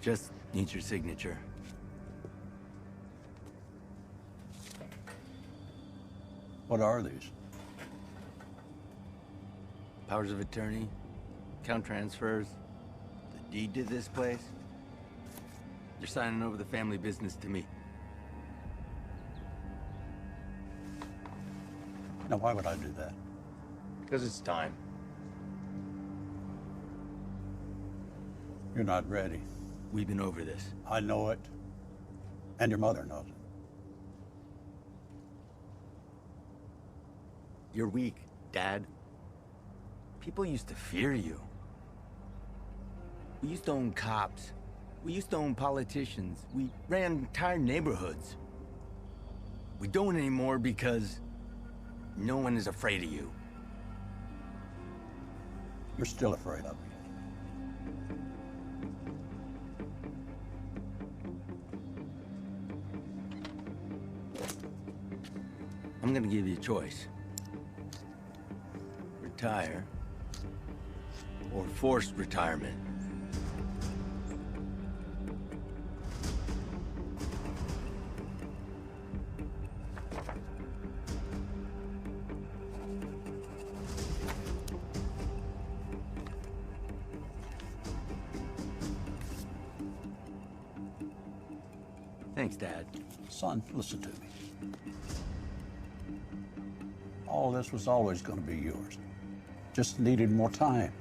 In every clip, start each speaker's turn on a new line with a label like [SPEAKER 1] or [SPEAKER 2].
[SPEAKER 1] Just need your signature.
[SPEAKER 2] What are these?
[SPEAKER 1] Powers of attorney, account transfers, the deed to this place. You're signing over the family business to me.
[SPEAKER 2] Now, why would I do that?
[SPEAKER 1] Because it's time.
[SPEAKER 2] You're not ready.
[SPEAKER 1] We've been over this.
[SPEAKER 2] I know it, and your mother knows it.
[SPEAKER 1] You're weak, Dad. People used to fear you. We used to own cops. We used to own politicians. We ran entire neighborhoods. We don't anymore because no one is afraid of you.
[SPEAKER 2] You're still afraid of me.
[SPEAKER 1] I'm gonna give you a choice. Retire or forced retirement. Thanks, Dad.
[SPEAKER 2] Son, listen to me. All this was always going to be yours. Just needed more time.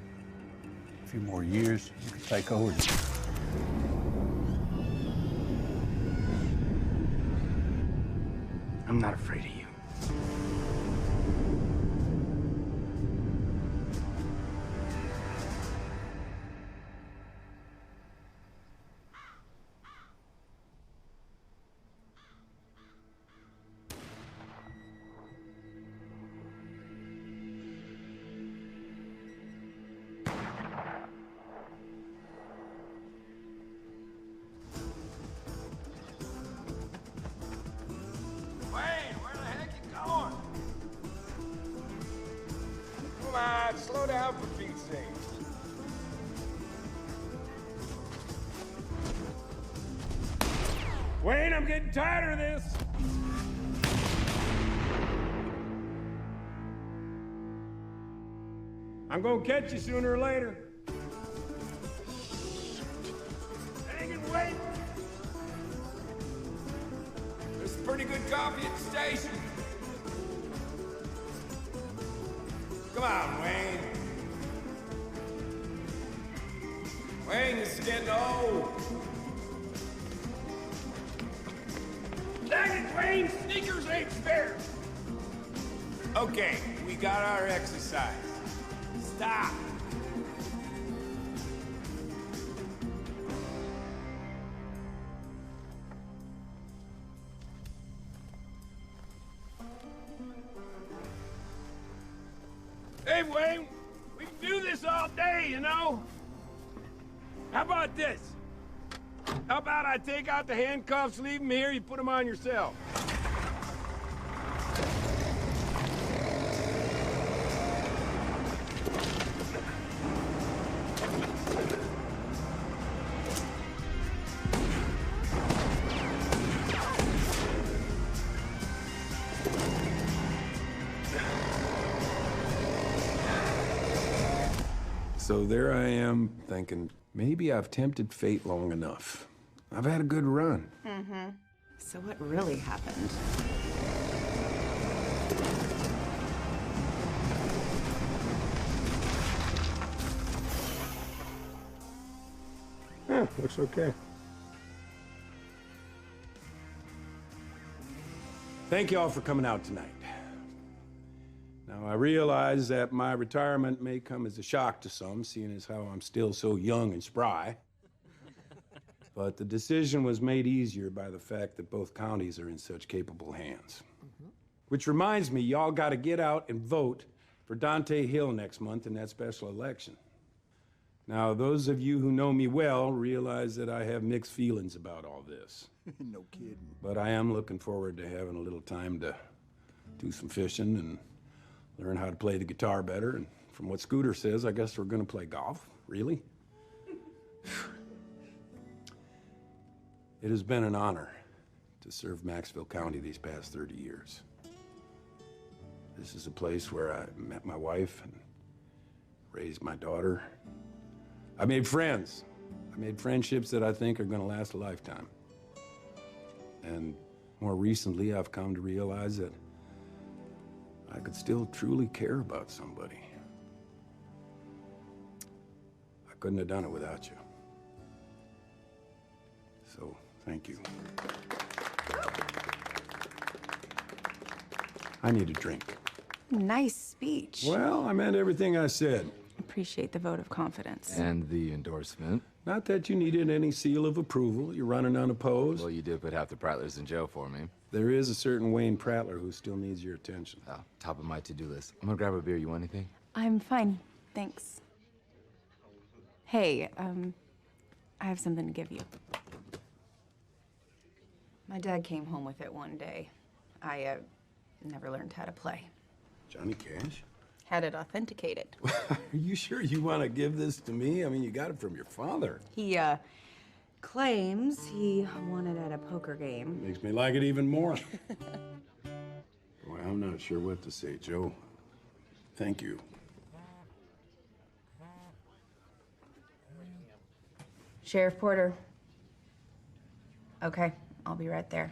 [SPEAKER 2] A few more years, you could take over.
[SPEAKER 1] I'm not afraid of you.
[SPEAKER 3] Slow down for Pete's sake. Wayne, I'm getting tired of this. I'm gonna catch you sooner or later. Hang it, Wayne. There's pretty good coffee at the station. Come on, Wayne. Wayne, this is getting old. Dang it, Wayne! Sneakers ain't fair! Okay, we got our exercise. Stop! Hey, Wayne, we can do this all day, you know? How about this? How about I take out the handcuffs, leave them here, you put them on yourself? So there I am, thinking, maybe I've tempted fate long enough. I've had a good run.
[SPEAKER 4] Mm-hmm. So what really happened?
[SPEAKER 3] Yeah, looks okay. Thank you all for coming out tonight. Now, I realize that my retirement may come as a shock to some, seeing as how I'm still so young and spry. But the decision was made easier by the fact that both counties are in such capable hands. Which reminds me, y'all gotta get out and vote for Dante Hill next month in that special election. Now, those of you who know me well realize that I have mixed feelings about all this.
[SPEAKER 5] No kidding.
[SPEAKER 3] But I am looking forward to having a little time to do some fishing and learn how to play the guitar better. And from what Scooter says, I guess we're gonna play golf. Really? It has been an honor to serve Maxville County these past 30 years. This is a place where I met my wife and raised my daughter. I made friends. I made friendships that I think are going to last a lifetime. And more recently, I've come to realize that I could still truly care about somebody. I couldn't have done it without you. So, thank you. I need a drink.
[SPEAKER 4] Nice speech.
[SPEAKER 3] Well, I meant everything I said.
[SPEAKER 4] Appreciate the vote of confidence.
[SPEAKER 5] And the endorsement.
[SPEAKER 3] Not that you needed any seal of approval. You're running unopposed.
[SPEAKER 5] Well, you did put half the Prattlers in jail for me.
[SPEAKER 3] There is a certain Wayne Prattler who still needs your attention.
[SPEAKER 5] Oh, top of my to-do list. I'm gonna grab a beer. You want anything?
[SPEAKER 4] I'm fine, thanks. Hey, I have something to give you. My dad came home with it one day. I never learned how to play.
[SPEAKER 3] Johnny Cash?
[SPEAKER 4] Had it authenticated.
[SPEAKER 3] Are you sure you want to give this to me? I mean, you got it from your father.
[SPEAKER 4] He, claims he won it at a poker game.
[SPEAKER 3] Makes me like it even more. Boy, I'm not sure what to say, Joe. Thank you.
[SPEAKER 4] Sheriff Porter. Okay, I'll be right there.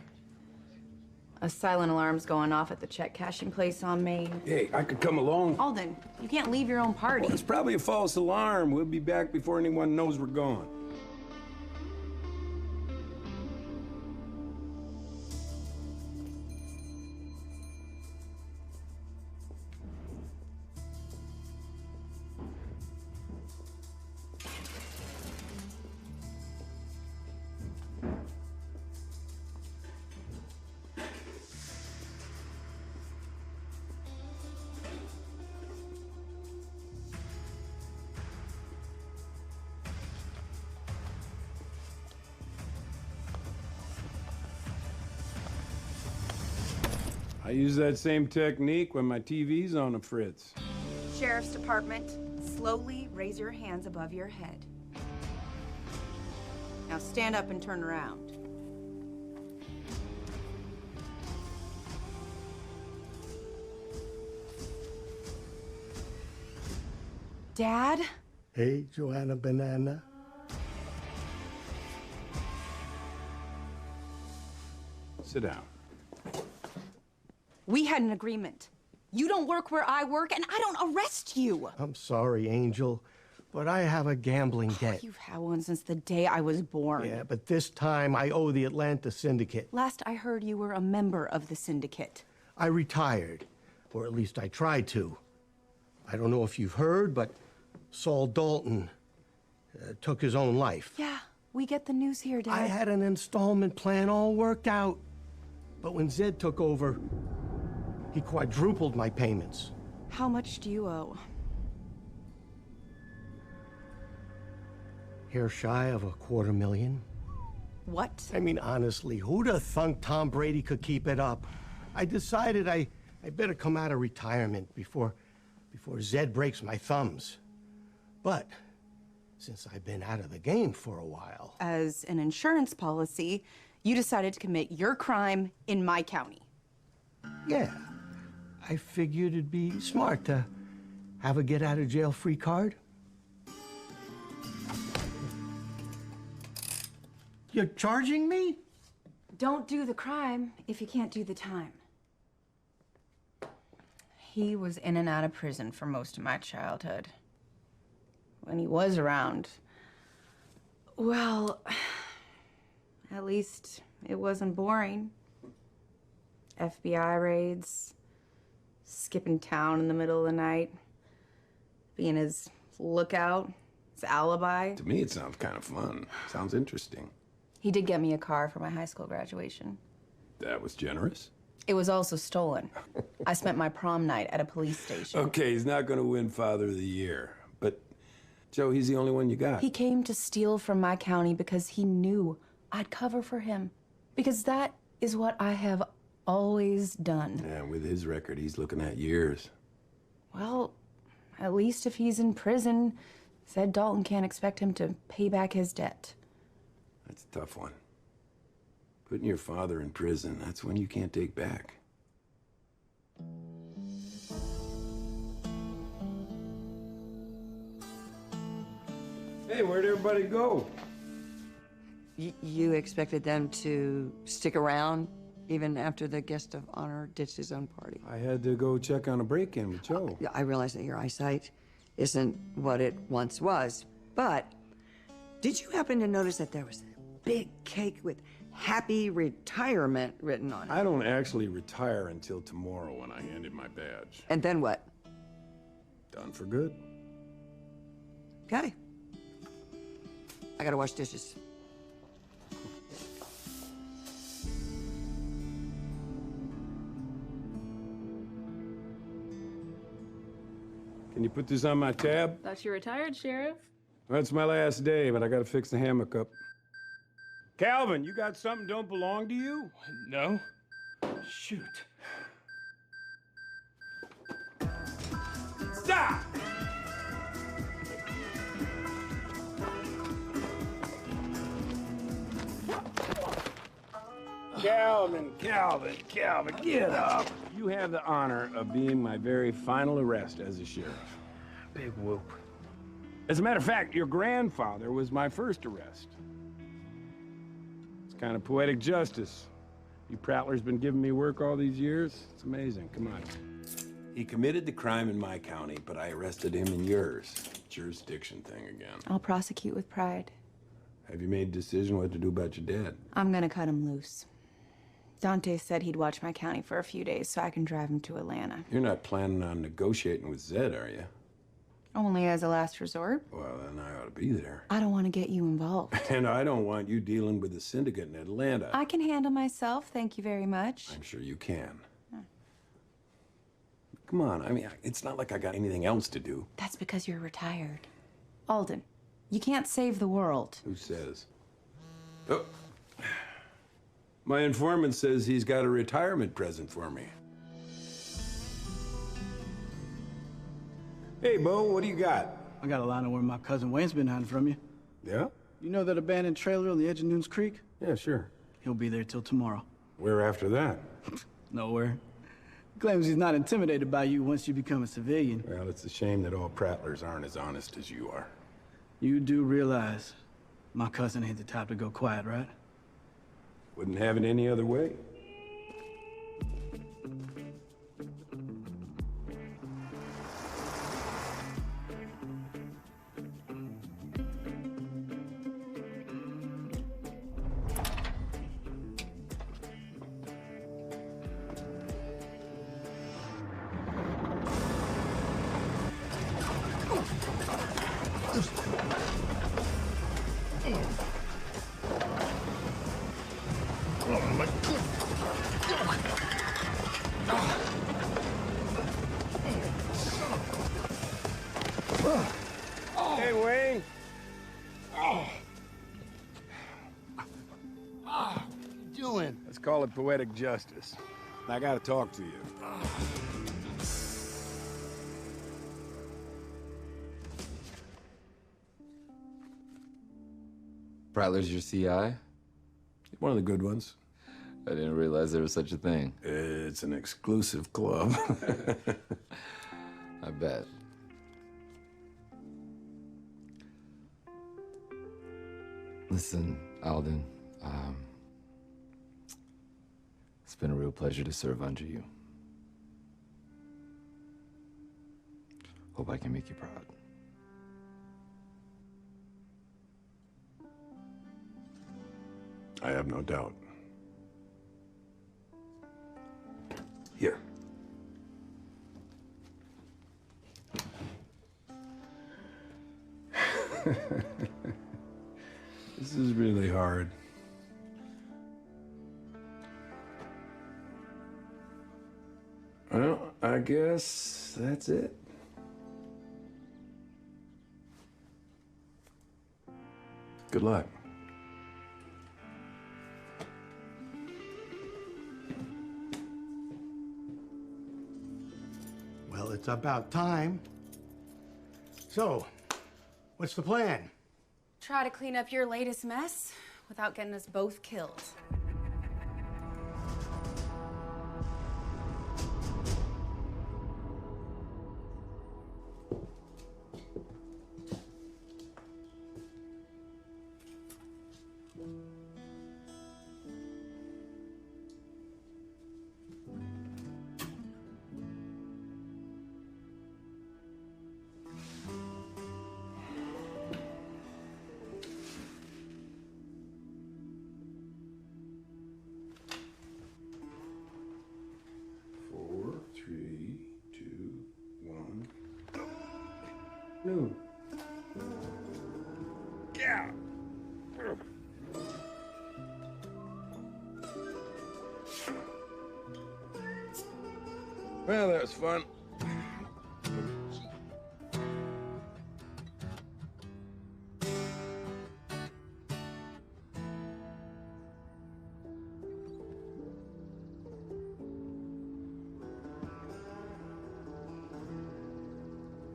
[SPEAKER 4] A silent alarm's going off at the check cashing place on Main.
[SPEAKER 3] Hey, I could come along.
[SPEAKER 4] Alden, you can't leave your own party.
[SPEAKER 3] Well, it's probably a false alarm. We'll be back before anyone knows we're gone. I use that same technique when my TV's on a fritz.
[SPEAKER 4] Sheriff's Department, slowly raise your hands above your head. Now stand up and turn around. Dad?
[SPEAKER 6] Hey, Joanna Banana.
[SPEAKER 3] Sit down.
[SPEAKER 4] We had an agreement. You don't work where I work, and I don't arrest you.
[SPEAKER 6] I'm sorry, Angel, but I have a gambling debt.
[SPEAKER 4] You've had one since the day I was born.
[SPEAKER 6] Yeah, but this time I owe the Atlanta Syndicate.
[SPEAKER 4] Last I heard, you were a member of the syndicate.
[SPEAKER 6] I retired, or at least I tried to. I don't know if you've heard, but Saul Dalton took his own life.
[SPEAKER 4] Yeah, we get the news here, Dad.
[SPEAKER 6] I had an installment plan all worked out, but when Zed took over, he quadrupled my payments.
[SPEAKER 4] How much do you owe?
[SPEAKER 6] Here shy of $250,000.
[SPEAKER 4] What?
[SPEAKER 6] I mean, honestly, who'd have thunk Tom Brady could keep it up? I decided I better come out of retirement before Zed breaks my thumbs. But since I've been out of the game for a while...
[SPEAKER 4] As an insurance policy, you decided to commit your crime in my county.
[SPEAKER 6] Yeah, I figured it'd be smart to have a get-out-of-jail-free card. You're charging me?
[SPEAKER 4] Don't do the crime if you can't do the time. He was in and out of prison for most of my childhood. When he was around, well, at least it wasn't boring. FBI raids, skipping town in the middle of the night, being his lookout, his alibi.
[SPEAKER 3] To me, it sounds kind of fun. Sounds interesting.
[SPEAKER 4] He did get me a car for my high school graduation.
[SPEAKER 3] That was generous.
[SPEAKER 4] It was also stolen. I spent my prom night at a police station.
[SPEAKER 3] Okay, he's not going to win Father of the Year. But, Joe, he's the only one you got.
[SPEAKER 4] He came to steal from my county because he knew I'd cover for him. Because that is what I have always done.
[SPEAKER 3] Yeah, with his record, he's looking at years.
[SPEAKER 4] Well, at least if he's in prison, Zed Dalton can't expect him to pay back his debt.
[SPEAKER 3] That's a tough one. Putting your father in prison, that's one you can't take back. Hey, where'd everybody go?
[SPEAKER 7] You expected them to stick around even after the guest of honor ditched his own party?
[SPEAKER 3] I had to go check on a break-in with Joe.
[SPEAKER 7] I realize that your eyesight isn't what it once was, but did you happen to notice that there was a big cake with happy retirement written on it?
[SPEAKER 3] I don't actually retire until tomorrow when I hand in my badge.
[SPEAKER 7] And then what?
[SPEAKER 3] Done for good.
[SPEAKER 7] Okay. I gotta wash dishes.
[SPEAKER 3] Can you put this on my tab?
[SPEAKER 8] Thought you retired, Sheriff.
[SPEAKER 3] That's my last day, but I gotta fix the hammock up. Calvin, you got something don't belong to you?
[SPEAKER 9] No.
[SPEAKER 3] Shoot. Stop! Calvin, get up. You have the honor of being my very final arrest as a sheriff.
[SPEAKER 9] Big whoop.
[SPEAKER 3] As a matter of fact, your grandfather was my first arrest. It's kind of poetic justice. You Prattler's been giving me work all these years. It's amazing. Come on. He committed the crime in my county, but I arrested him in yours. Jurisdiction thing again.
[SPEAKER 4] I'll prosecute with pride.
[SPEAKER 3] Have you made a decision what to do about your dad?
[SPEAKER 4] I'm gonna cut him loose. Dante said he'd watch my county for a few days so I can drive him to Atlanta.
[SPEAKER 3] You're not planning on negotiating with Zed, are you?
[SPEAKER 4] Only as a last resort.
[SPEAKER 3] Well, then I ought to be there.
[SPEAKER 4] I don't want to get you involved.
[SPEAKER 3] And I don't want you dealing with the syndicate in Atlanta.
[SPEAKER 4] I can handle myself, thank you very much.
[SPEAKER 3] I'm sure you can. Come on, I mean, it's not like I got anything else to do.
[SPEAKER 4] That's because you're retired. Alden, you can't save the world.
[SPEAKER 3] Who says? Oh. My informant says he's got a retirement present for me. Hey, Bo, what do you got?
[SPEAKER 9] I got a line of where my cousin Wayne's been hiding from you.
[SPEAKER 3] Yeah?
[SPEAKER 9] You know that abandoned trailer on the edge of Noons Creek?
[SPEAKER 3] Yeah, sure.
[SPEAKER 9] He'll be there till tomorrow.
[SPEAKER 3] Where after that?
[SPEAKER 9] Nowhere. He claims he's not intimidated by you once you become a civilian.
[SPEAKER 3] Well, it's a shame that all Prattlers aren't as honest as you are.
[SPEAKER 9] You do realize my cousin ain't the type to go quiet, right?
[SPEAKER 3] Wouldn't have it any other way. Hey, Wayne.
[SPEAKER 6] What you doing?
[SPEAKER 3] Let's call it poetic justice. I gotta talk to you.
[SPEAKER 5] Prattler's your CI?
[SPEAKER 3] One of the good ones.
[SPEAKER 5] I didn't realize there was such a thing.
[SPEAKER 3] It's an exclusive club.
[SPEAKER 5] I bet. Listen, Alden, it's been a real pleasure to serve under you. Hope I can make you proud.
[SPEAKER 3] I have no doubt. Here. This is really hard. Well, I guess that's it. Good luck.
[SPEAKER 6] Well, it's about time. So, what's the plan?
[SPEAKER 4] Try to clean up your latest mess without getting us both killed.
[SPEAKER 3] afternoon. Yeah. Well, that was fun.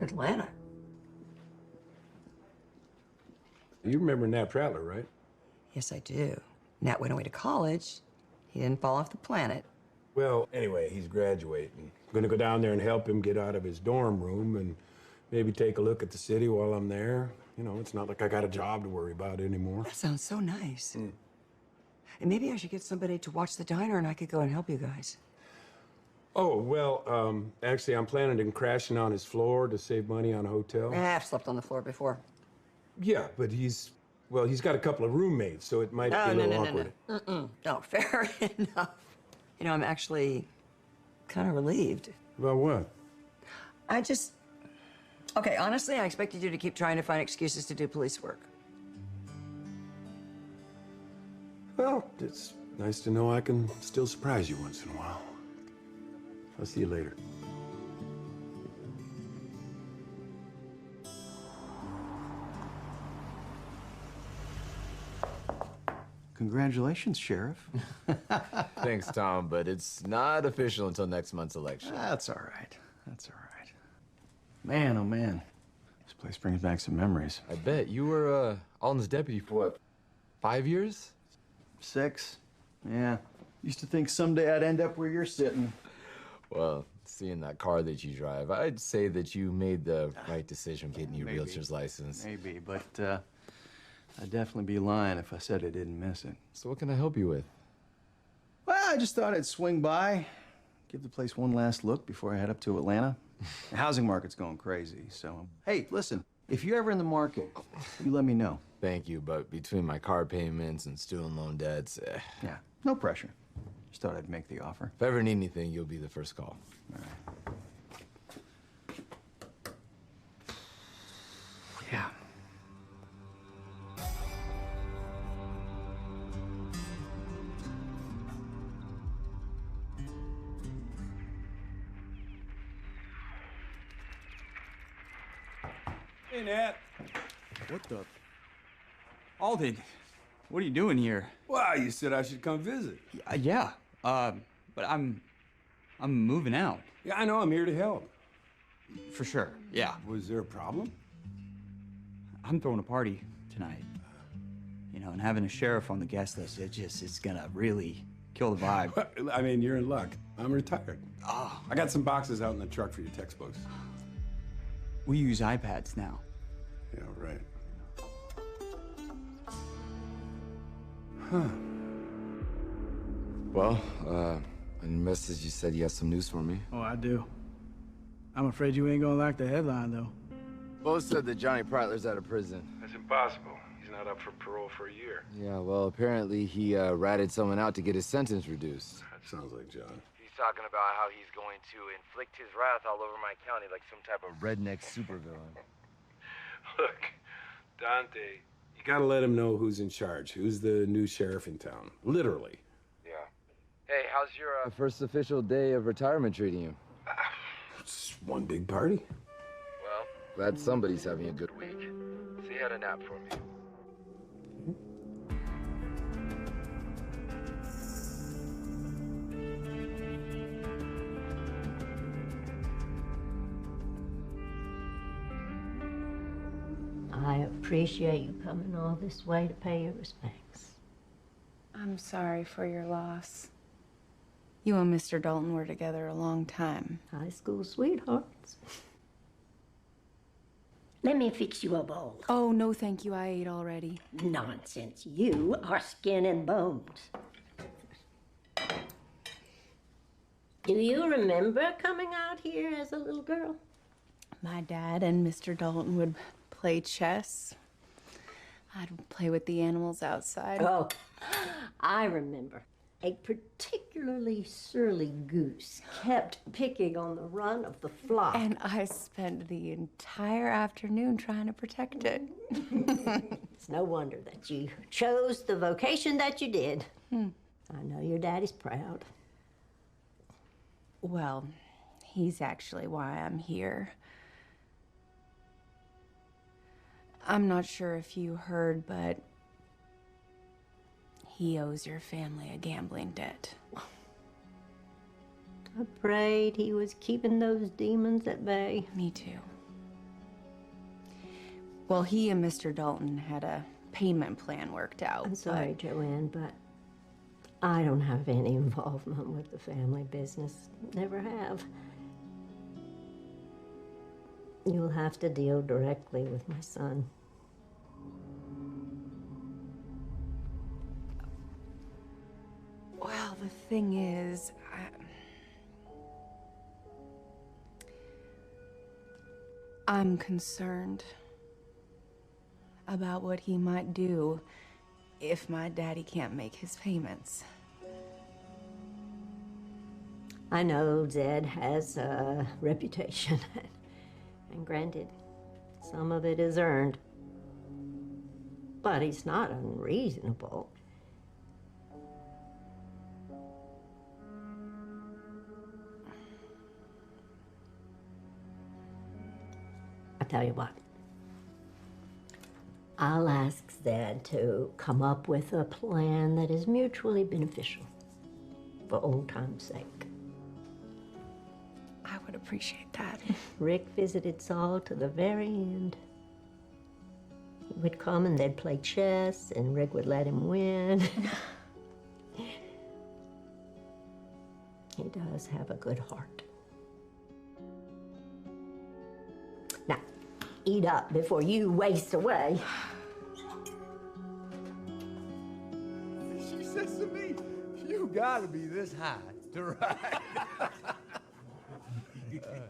[SPEAKER 7] Atlanta.
[SPEAKER 3] You remember Nat Prattler, right?
[SPEAKER 7] Yes, I do. Nat went away to college. He didn't fall off the planet.
[SPEAKER 3] Well, anyway, he's graduating. I'm gonna go down there and help him get out of his dorm room and maybe take a look at the city while I'm there. You know, it's not like I got a job to worry about anymore.
[SPEAKER 7] That sounds so nice. And maybe I should get somebody to watch the diner and I could go and help you guys.
[SPEAKER 3] Oh, well, actually, I'm planning on crashing on his floor to save money on a hotel.
[SPEAKER 7] I've slept on the floor before.
[SPEAKER 3] Yeah, but he's got a couple of roommates, so it might be a little awkward.
[SPEAKER 7] No, fair enough. You know, I'm actually kind of relieved.
[SPEAKER 3] About what?
[SPEAKER 7] Okay, honestly, I expected you to keep trying to find excuses to do police work.
[SPEAKER 3] Well, it's nice to know I can still surprise you once in a while. I'll see you later.
[SPEAKER 8] Congratulations, Sheriff.
[SPEAKER 5] Thanks, Tom, but it's not official until next month's election.
[SPEAKER 8] That's all right. That's all right. Man, oh man. This place brings back some memories.
[SPEAKER 5] I bet. You were Alden's deputy for what, 5 years?
[SPEAKER 8] 6. Yeah. Used to think someday I'd end up where you're sitting.
[SPEAKER 5] Well, seeing that car that you drive, I'd say that you made the right decision getting your
[SPEAKER 8] Maybe.
[SPEAKER 5] realtor's license.
[SPEAKER 8] Maybe, but I'd definitely be lying if I said I didn't miss it.
[SPEAKER 5] So what can I help you with?
[SPEAKER 8] Well, I just thought I'd swing by, give the place one last look before I head up to Atlanta. The housing market's going crazy, so... Hey, listen, if you're ever in the market, you let me know.
[SPEAKER 5] Thank you, but between my car payments and student loan debts,
[SPEAKER 8] Yeah, no pressure. Just thought I'd make the offer.
[SPEAKER 5] if I ever need anything, you'll be the first call.
[SPEAKER 8] All right. Yeah.
[SPEAKER 3] Hey, Nat.
[SPEAKER 9] What the? Alden, what are you doing here?
[SPEAKER 3] Wow, you said I should come visit.
[SPEAKER 9] Yeah, but I'm moving out.
[SPEAKER 3] Yeah, I know. I'm here to help.
[SPEAKER 9] For sure, yeah.
[SPEAKER 3] Was there a problem?
[SPEAKER 9] I'm throwing a party tonight. You know, and having a sheriff on the guest list, it's gonna really kill the vibe.
[SPEAKER 3] I mean, you're in luck. I'm retired.
[SPEAKER 9] Oh,
[SPEAKER 3] I got some boxes out in the truck for your textbooks.
[SPEAKER 9] we use iPads now.
[SPEAKER 3] Yeah, right.
[SPEAKER 5] Well, in your message you said you had some news for me.
[SPEAKER 9] Oh, I do. I'm afraid you ain't gonna like the headline, though.
[SPEAKER 5] Both said that Johnny Prattler's out of prison.
[SPEAKER 3] That's impossible. He's not up for parole for a year.
[SPEAKER 5] Yeah, well, apparently he ratted someone out to get his sentence reduced.
[SPEAKER 3] That sounds like John.
[SPEAKER 5] He's talking about how he's going to inflict his wrath all over my county like some type of redneck supervillain.
[SPEAKER 3] Look, Dante, you gotta let him know who's in charge, who's the new sheriff in town. Literally.
[SPEAKER 5] Yeah. Hey, how's your first official day of retirement treating you?
[SPEAKER 3] It's one big party.
[SPEAKER 5] Well, glad somebody's having a good week. Say you had a nap for me.
[SPEAKER 10] I appreciate you coming all this way to pay your respects.
[SPEAKER 4] I'm sorry for your loss. You and Mr. Dalton were together a long time.
[SPEAKER 10] High school sweethearts. Let me fix you a bowl.
[SPEAKER 4] Oh, no thank you. I ate already.
[SPEAKER 10] Nonsense. You are skin and bones. Do you remember coming out here as a little girl?
[SPEAKER 4] My dad and Mr. Dalton would play chess. I'd play with the animals outside.
[SPEAKER 10] Oh, I remember. A particularly surly goose kept picking on the run of the flock.
[SPEAKER 4] And I spent the entire afternoon trying to protect it.
[SPEAKER 10] It's no wonder that you chose the vocation that you did. I know your daddy's proud.
[SPEAKER 4] Well, he's actually why I'm here. I'm not sure if you heard, but he owes your family a gambling debt.
[SPEAKER 10] I prayed he was keeping those demons at bay.
[SPEAKER 4] Me too. Well, he and Mr. Dalton had a payment plan worked out.
[SPEAKER 10] I'm sorry, Joanne, but I don't have any involvement with the family business. Never have. You'll have to deal directly with my son.
[SPEAKER 4] Well, the thing is, I'm concerned about what he might do if my daddy can't make his payments.
[SPEAKER 10] I know Zed has a reputation, and granted, some of it is earned, but he's not unreasonable. I tell you what, I'll ask Zed to come up with a plan that is mutually beneficial for old time's sake.
[SPEAKER 4] I would appreciate that.
[SPEAKER 10] Rick visited Saul to the very end. He would come and they'd play chess, and Rick would let him win. He does have a good heart. Now, eat up before you waste away.
[SPEAKER 11] She says to me, you gotta be this high to ride.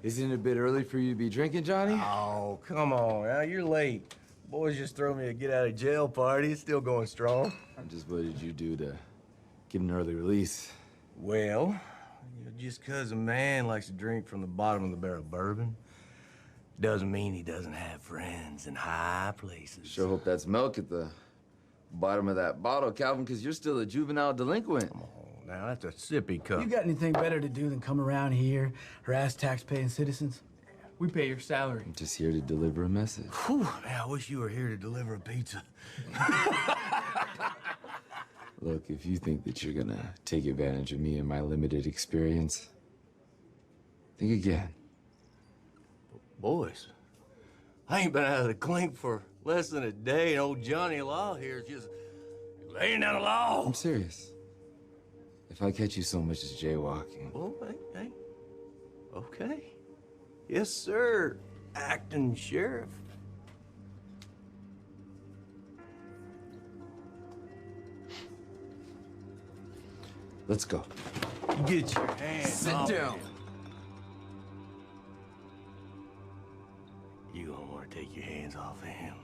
[SPEAKER 5] Isn't it a bit early for you to be drinking, Johnny?
[SPEAKER 11] Oh, come on, now you're late. Boys just throw me a get out of jail party. It's still going strong.
[SPEAKER 5] Just what did you do to get an early release?
[SPEAKER 11] Well, just 'cause a man likes to drink from the bottom of the barrel of bourbon doesn't mean he doesn't have friends in high places.
[SPEAKER 5] Sure hope that's milk at the bottom of that bottle, Calvin, because you're still a juvenile delinquent.
[SPEAKER 11] Come on, now that's a sippy cup.
[SPEAKER 12] You got anything better to do than come around here, harass tax-paying citizens? We pay your salary.
[SPEAKER 5] I'm just here to deliver a message.
[SPEAKER 11] Whew, man, I wish you were here to deliver a pizza.
[SPEAKER 5] Look, if you think that you're gonna take advantage of me and my limited experience, think again.
[SPEAKER 11] Boys, I ain't been out of the clink for less than a day, and old Johnny Law here is just laying down the law.
[SPEAKER 5] I'm serious. If I catch you so much as jaywalking.
[SPEAKER 11] Oh, hey. Okay. Yes, sir, acting sheriff.
[SPEAKER 5] Let's go.
[SPEAKER 11] Get your hands
[SPEAKER 5] Sit
[SPEAKER 11] off
[SPEAKER 5] down.
[SPEAKER 11] him. You don't want to take your hands off of him.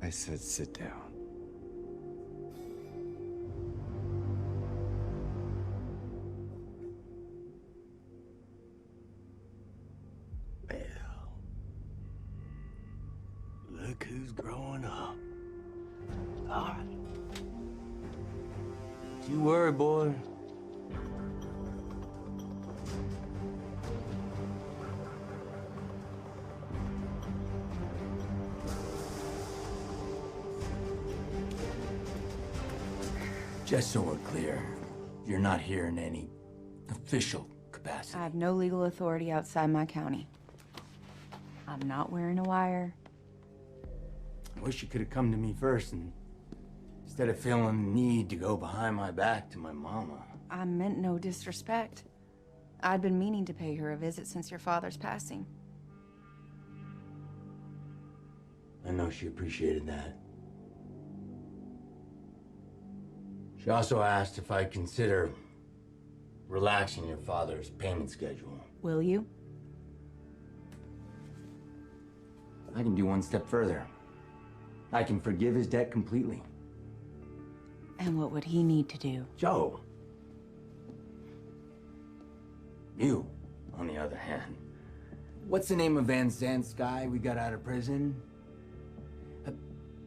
[SPEAKER 5] I said sit down.
[SPEAKER 11] Look who's growing up. All right. Don't you worry, boy.
[SPEAKER 1] Just so we're clear, you're not here in any official capacity.
[SPEAKER 4] I have no legal authority outside my county. I'm not wearing a wire.
[SPEAKER 1] I wish you could have come to me first and instead of feeling the need to go behind my back to my mama.
[SPEAKER 4] I meant no disrespect. I'd been meaning to pay her a visit since your father's passing.
[SPEAKER 1] I know she appreciated that. She also asked if I'd consider relaxing your father's payment schedule.
[SPEAKER 4] Will you?
[SPEAKER 1] I can do one step further. I can forgive his debt completely.
[SPEAKER 4] And what would he need to do?
[SPEAKER 1] Joe. You, on the other hand. What's the name of Van Zant's guy we got out of prison?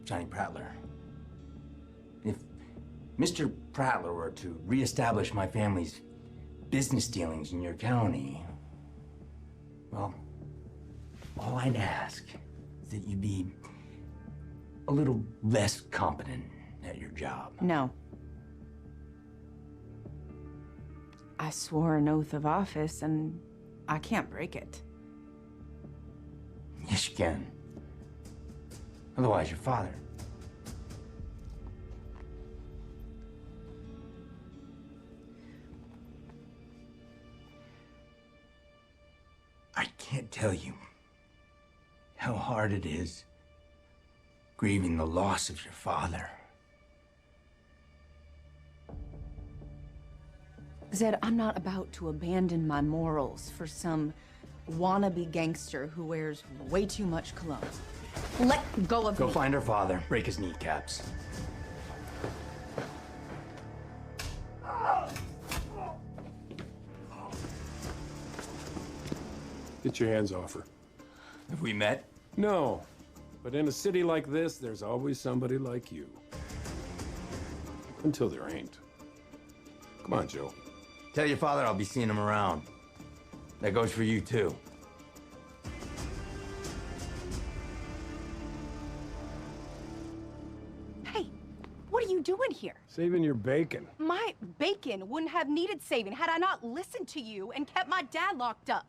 [SPEAKER 1] Johnny Prattler. If Mr. Prattler were to reestablish my family's business dealings in your county, well, all I'd ask is that you be a little less competent at your job.
[SPEAKER 4] No. I swore an oath of office, and I can't break it.
[SPEAKER 1] Yes, you can. Otherwise, your father. I can't tell you how hard it is grieving the loss of your father.
[SPEAKER 4] Zed, I'm not about to abandon my morals for some wannabe gangster who wears way too much cologne. Let go of me.
[SPEAKER 1] Go find her father, break his kneecaps.
[SPEAKER 3] Get your hands off her.
[SPEAKER 1] Have we met?
[SPEAKER 3] No. But in a city like this, there's always somebody like you. Until there ain't. Come on, Joe.
[SPEAKER 1] Tell your father I'll be seeing him around. That goes for you, too.
[SPEAKER 4] Hey, what are you doing here?
[SPEAKER 3] Saving your bacon.
[SPEAKER 4] My bacon wouldn't have needed saving had I not listened to you and kept my dad locked up.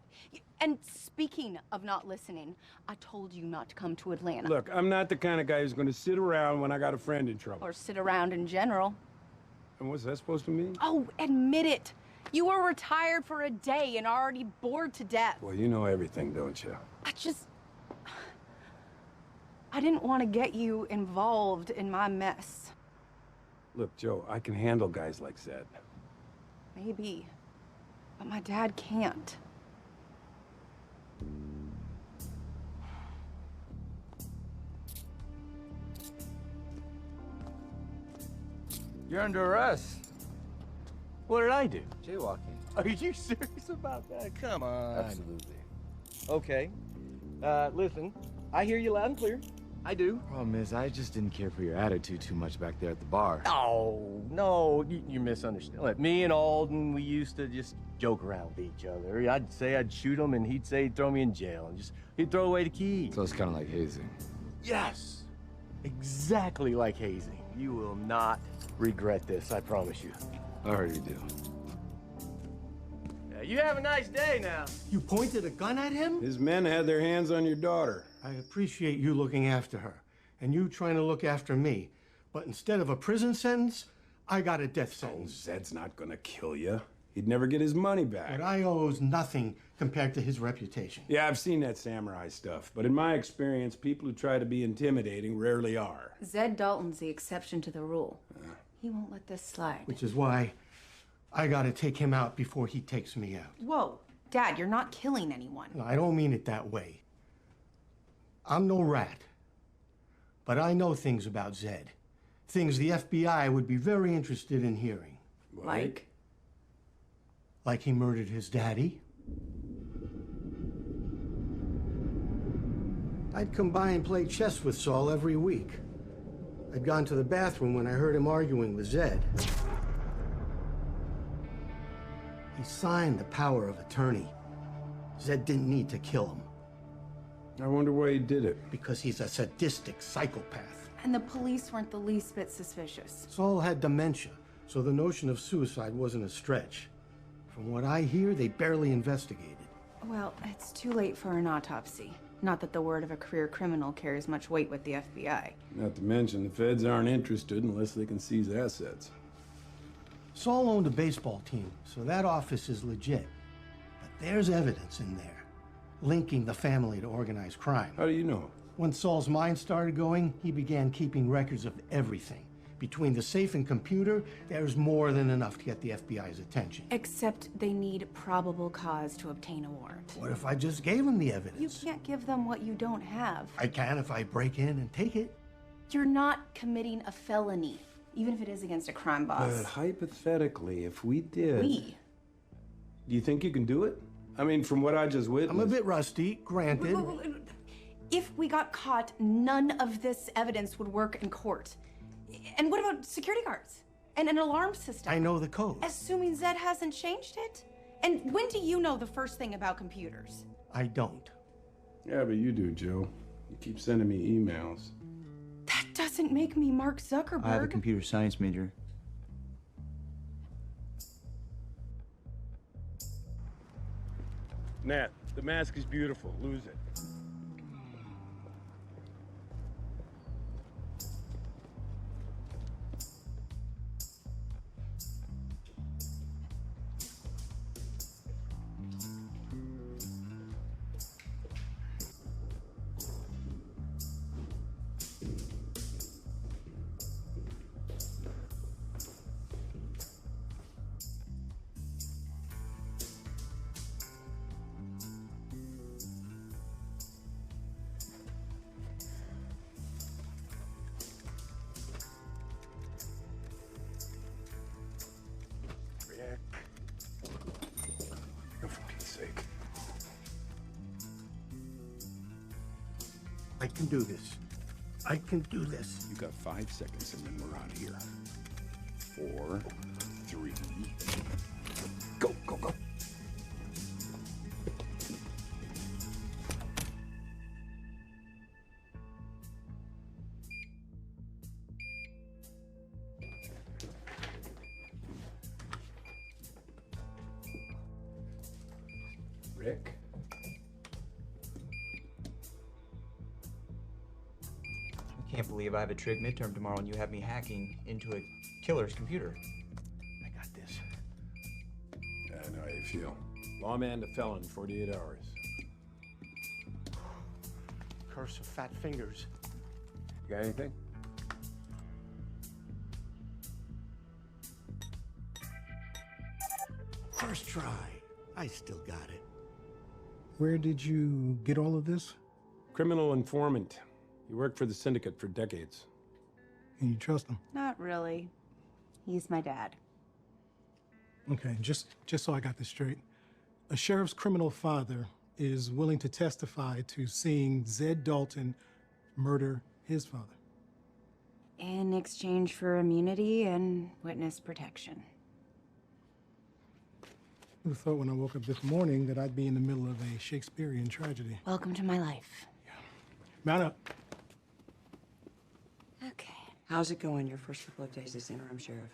[SPEAKER 4] And speaking of not listening, I told you not to come to Atlanta.
[SPEAKER 3] Look, I'm not the kind of guy who's going to sit around when I got a friend in trouble.
[SPEAKER 4] Or sit around in general.
[SPEAKER 3] And what's that supposed to mean?
[SPEAKER 4] Oh, admit it. You were retired for a day and already bored to death.
[SPEAKER 3] Well, you know everything, don't you?
[SPEAKER 4] I didn't want to get you involved in my mess.
[SPEAKER 3] Look, Joe, I can handle guys like Zed.
[SPEAKER 4] Maybe. But my dad can't.
[SPEAKER 11] You're under arrest. What did I do?
[SPEAKER 5] Jaywalking.
[SPEAKER 11] Are you serious about that? Come on.
[SPEAKER 5] Absolutely.
[SPEAKER 11] Okay. Listen, I hear you loud and clear. I do.
[SPEAKER 5] Problem is, I just didn't care for your attitude too much back there at the bar.
[SPEAKER 11] Oh, no, you misunderstand. Look, me and Alden, we used to just joke around with each other. I'd say I'd shoot him, and he'd say he'd throw me in jail, and he'd throw away the key.
[SPEAKER 5] So it's kind of like hazing.
[SPEAKER 11] Yes, exactly like hazing. You will not regret this, I promise you.
[SPEAKER 5] I already do.
[SPEAKER 11] Yeah, you have a nice day now.
[SPEAKER 6] You pointed a gun at him?
[SPEAKER 3] His men had their hands on your daughter.
[SPEAKER 6] I appreciate you looking after her, and you trying to look after me. But instead of a prison sentence, I got a death sentence.
[SPEAKER 3] Oh, Zed's not gonna kill you. He'd never get his money back.
[SPEAKER 6] What I owe is nothing compared to his reputation.
[SPEAKER 3] Yeah, I've seen that samurai stuff, but in my experience, people who try to be intimidating rarely are.
[SPEAKER 4] Zed Dalton's the exception to the rule. He won't let this slide.
[SPEAKER 6] Which is why I gotta take him out before he takes me out.
[SPEAKER 4] Whoa, Dad, you're not killing anyone.
[SPEAKER 6] No, I don't mean it that way. I'm no rat. But I know things about Zed. Things the FBI would be very interested in hearing.
[SPEAKER 4] Like?
[SPEAKER 6] Like he murdered his daddy. I'd come by and play chess with Saul every week. I'd gone to the bathroom when I heard him arguing with Zed. He signed the power of attorney. Zed didn't need to kill him.
[SPEAKER 3] I wonder why he did it.
[SPEAKER 6] Because he's a sadistic psychopath.
[SPEAKER 4] And the police weren't the least bit suspicious.
[SPEAKER 6] Saul had dementia, so the notion of suicide wasn't a stretch. From what I hear, they barely investigated.
[SPEAKER 4] Well, it's too late for an autopsy. Not that the word of a career criminal carries much weight with the FBI.
[SPEAKER 3] Not to mention, the feds aren't interested unless they can seize assets.
[SPEAKER 6] Saul owned a baseball team, so that office is legit. But there's evidence in there, linking the family to organized crime.
[SPEAKER 3] How do you know?
[SPEAKER 6] When Saul's mind started going, he began keeping records of everything. Between the safe and computer, there's more than enough to get the FBI's attention.
[SPEAKER 4] Except they need probable cause to obtain a warrant.
[SPEAKER 6] What if I just gave him the evidence?
[SPEAKER 4] You can't give them what you don't have.
[SPEAKER 6] I can if I break in and take it.
[SPEAKER 4] You're not committing a felony, even if it is against a crime boss.
[SPEAKER 3] But hypothetically, if we did...
[SPEAKER 4] We?
[SPEAKER 3] Do you think you can do it? I mean, from what I just witnessed...
[SPEAKER 6] I'm a bit rusty, granted.
[SPEAKER 4] If we got caught, none of this evidence would work in court. And what about security guards? And an alarm system?
[SPEAKER 6] I know the code.
[SPEAKER 4] Assuming Zed hasn't changed it? And when do you know the first thing about computers?
[SPEAKER 6] I don't.
[SPEAKER 3] Yeah, but you do, Joe. You keep sending me emails.
[SPEAKER 4] That doesn't make me Mark Zuckerberg.
[SPEAKER 9] I have a computer science major.
[SPEAKER 3] Nat, the mask is beautiful. Lose it. For Pete's sake.
[SPEAKER 6] I can do this. I can do this.
[SPEAKER 3] You got 5 seconds and then we're out of here. 4, 3, go, go, go. Rick?
[SPEAKER 9] I can't believe I have a trig midterm tomorrow and you have me hacking into a killer's computer.
[SPEAKER 6] I got this.
[SPEAKER 3] Yeah, I know how you feel. Lawman to felon, 48 hours.
[SPEAKER 6] Curse of fat fingers.
[SPEAKER 3] You got anything?
[SPEAKER 6] First try. I still got it.
[SPEAKER 13] Where did you get all of this?
[SPEAKER 3] Criminal informant. He worked for the syndicate for decades.
[SPEAKER 13] And you trust him?
[SPEAKER 4] Not really. He's my dad.
[SPEAKER 13] Okay, just so I got this straight. A sheriff's criminal father is willing to testify to seeing Zed Dalton murder his father.
[SPEAKER 4] In exchange for immunity and witness protection.
[SPEAKER 13] Who thought when I woke up this morning that I'd be in the middle of a Shakespearean tragedy?
[SPEAKER 4] Welcome to my life.
[SPEAKER 13] Mount up.
[SPEAKER 4] Okay.
[SPEAKER 7] How's it going your first couple of days as interim sheriff?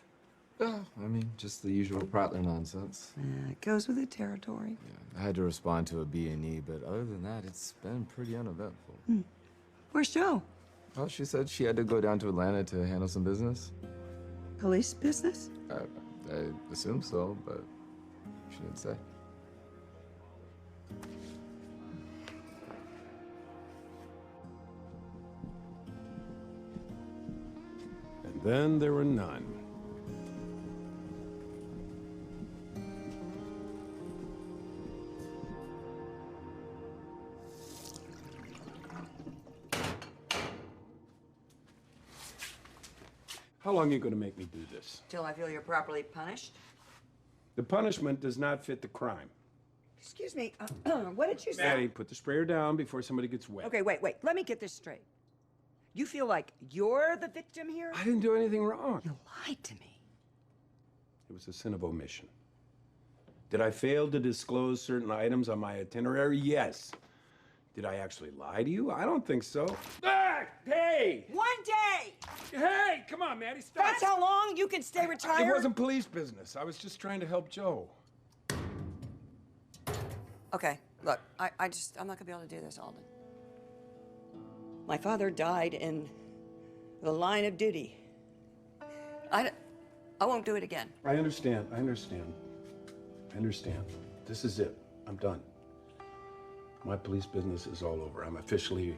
[SPEAKER 5] I mean, just the usual Prattler nonsense.
[SPEAKER 7] It goes with the territory.
[SPEAKER 5] Yeah, I had to respond to a B&E, but other than that, it's been pretty uneventful.
[SPEAKER 7] Where's Joe?
[SPEAKER 5] Well, she said she had to go down to Atlanta to handle some business.
[SPEAKER 7] Police business?
[SPEAKER 5] I assume so, but she didn't say.
[SPEAKER 3] And then there were none. How long are you going to make me do this?
[SPEAKER 7] Till I feel you're properly punished?
[SPEAKER 3] The punishment does not fit the crime.
[SPEAKER 7] Excuse me, what did you say?
[SPEAKER 3] Maddie, put the sprayer down before somebody gets wet.
[SPEAKER 7] Okay, wait. Let me get this straight. You feel like you're the victim here?
[SPEAKER 3] I didn't do anything wrong.
[SPEAKER 7] You lied to me.
[SPEAKER 3] It was a sin of omission. Did I fail to disclose certain items on my itinerary? Yes. Did I actually lie to you? I don't think so. Ah! Hey!
[SPEAKER 7] One day!
[SPEAKER 3] Hey, come on, Maddie, stop!
[SPEAKER 7] That's how long you can stay retired?
[SPEAKER 3] It wasn't police business. I was just trying to help Joe.
[SPEAKER 7] Okay, look, I'm not gonna be able to do this, Alden. My father died in the line of duty. I won't do it again.
[SPEAKER 3] I understand. This is it. I'm done. My police business is all over. I'm officially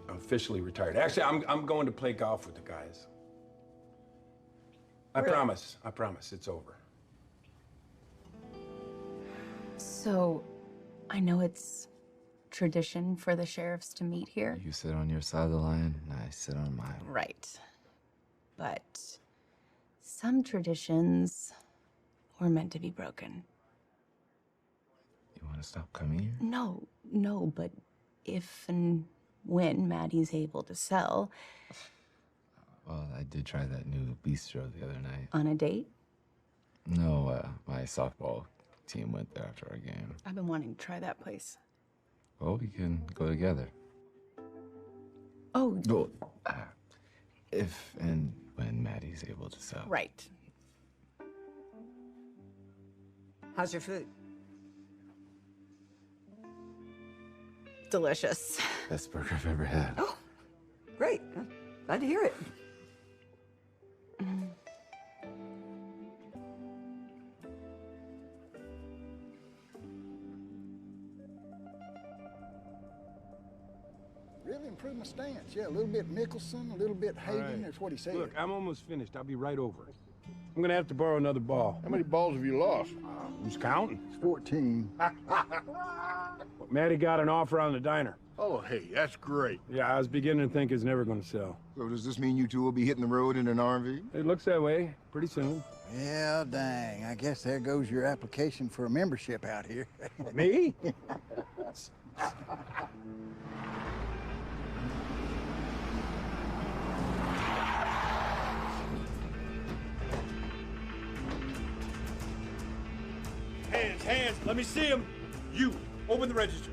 [SPEAKER 3] retired. Actually, I'm going to play golf with the guys. I promise, it's over.
[SPEAKER 4] So, I know it's tradition for the sheriffs to meet here.
[SPEAKER 5] You sit on your side of the line, and I sit on mine.
[SPEAKER 4] Right. but some traditions were meant to be broken.
[SPEAKER 5] You want to stop coming here?
[SPEAKER 4] No, but if and when Maddie's able to sell.
[SPEAKER 5] Well, I did try that new bistro the other night.
[SPEAKER 4] On a date?
[SPEAKER 5] No, my softball team went there after our game.
[SPEAKER 4] I've been wanting to try that place.
[SPEAKER 5] Well, we can go together.
[SPEAKER 4] Oh.
[SPEAKER 5] Well, if and when Maddie's able to sell.
[SPEAKER 4] Right.
[SPEAKER 7] How's your food?
[SPEAKER 4] Delicious.
[SPEAKER 5] Best burger I've ever had.
[SPEAKER 7] Oh, great. Glad to hear it.
[SPEAKER 14] Really improved my stance. Yeah, a little bit Nicholson, a little bit Hagen.
[SPEAKER 3] right.
[SPEAKER 14] That's what he said.
[SPEAKER 3] Look, I'm almost finished. I'll be right over. I'm gonna have to borrow another ball.
[SPEAKER 14] How many balls have you lost?
[SPEAKER 3] Who's counting?
[SPEAKER 14] It's 14.
[SPEAKER 3] Maddie got an offer on the diner.
[SPEAKER 14] Oh, hey, that's great.
[SPEAKER 3] Yeah, I was beginning to think it's never gonna sell.
[SPEAKER 15] So does this mean you two will be hitting the road in an RV?
[SPEAKER 3] It looks that way pretty soon.
[SPEAKER 14] Yeah, dang. I guess there goes your application for a membership out here.
[SPEAKER 3] Me?
[SPEAKER 16] Hands, let me see him. You, open the register.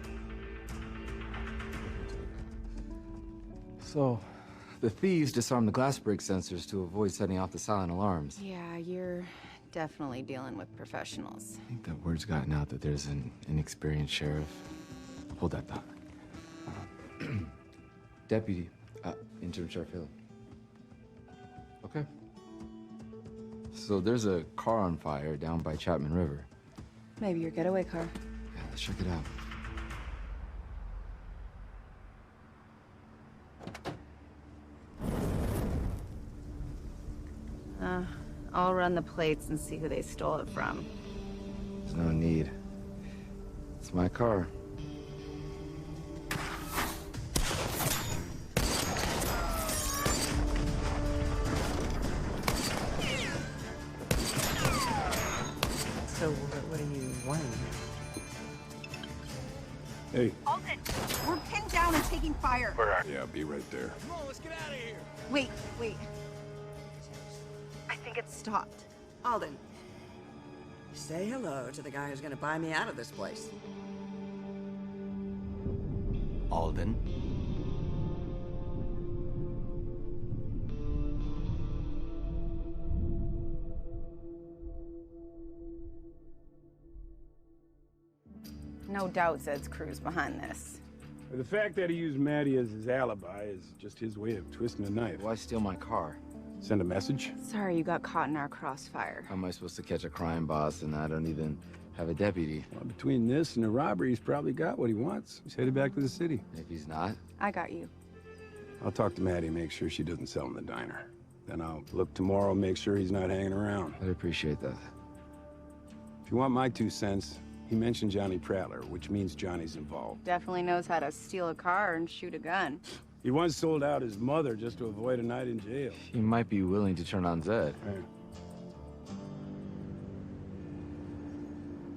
[SPEAKER 5] So, the thieves disarmed the glass break sensors to avoid setting off the silent alarms.
[SPEAKER 4] Yeah, you're definitely dealing with professionals.
[SPEAKER 5] I think that word's gotten out that there's an inexperienced sheriff. Hold that thought. Deputy, Interim Sheriff Hill. Okay. So there's a car on fire down by Chapman River.
[SPEAKER 4] Maybe your getaway car.
[SPEAKER 5] Yeah, let's check it out.
[SPEAKER 4] I'll run the plates and see who they stole it from.
[SPEAKER 5] There's no need. It's my car.
[SPEAKER 7] So, what are you wanting?
[SPEAKER 3] Hey.
[SPEAKER 4] Alden, we're pinned down and taking fire.
[SPEAKER 3] Yeah, I'll be right there.
[SPEAKER 16] Come on, let's get out of here.
[SPEAKER 4] Wait. I think it's stopped.
[SPEAKER 7] Alden, say hello to the guy who's gonna buy me out of this place.
[SPEAKER 1] Alden?
[SPEAKER 4] No doubt Zed's crew's behind this.
[SPEAKER 3] The fact that he used Maddie as his alibi is just his way of twisting a knife.
[SPEAKER 5] Why steal my car?
[SPEAKER 3] Send a message?
[SPEAKER 4] Sorry you got caught in our crossfire.
[SPEAKER 5] How am I supposed to catch a crime boss and I don't even have a deputy?
[SPEAKER 3] Well, between this and the robbery, he's probably got what he wants. He's headed back to the city.
[SPEAKER 5] If he's not?
[SPEAKER 4] I got you.
[SPEAKER 3] I'll talk to Maddie and make sure she doesn't sell him the diner. Then I'll look tomorrow, make sure he's not hanging around.
[SPEAKER 5] I'd appreciate that.
[SPEAKER 3] If you want my 2 cents, he mentioned Johnny Prattler, which means Johnny's involved.
[SPEAKER 4] Definitely knows how to steal a car and shoot a gun.
[SPEAKER 3] He once sold out his mother just to avoid a night in jail.
[SPEAKER 5] He might be willing to turn on Zed.
[SPEAKER 3] Right.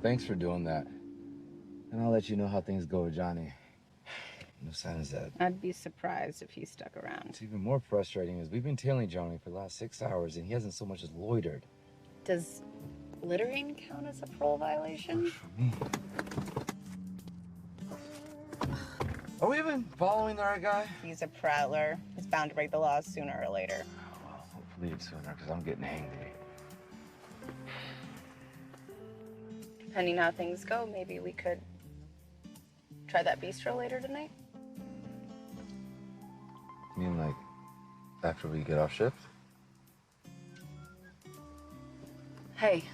[SPEAKER 5] Thanks for doing that. And I'll let you know how things go with Johnny. No sign of Zed.
[SPEAKER 4] I'd be surprised if he stuck around.
[SPEAKER 5] What's even more frustrating is we've been tailing Johnny for the last 6 hours and he hasn't so much as loitered.
[SPEAKER 4] Does littering count as a parole violation?
[SPEAKER 5] Are we even following the right guy?
[SPEAKER 4] He's a prattler. He's bound to break the laws sooner or later.
[SPEAKER 5] Well, hopefully it's sooner, because I'm getting angry.
[SPEAKER 4] Depending how things go, maybe we could try that bistro later tonight.
[SPEAKER 5] You mean like after we get off shift?
[SPEAKER 4] Hey.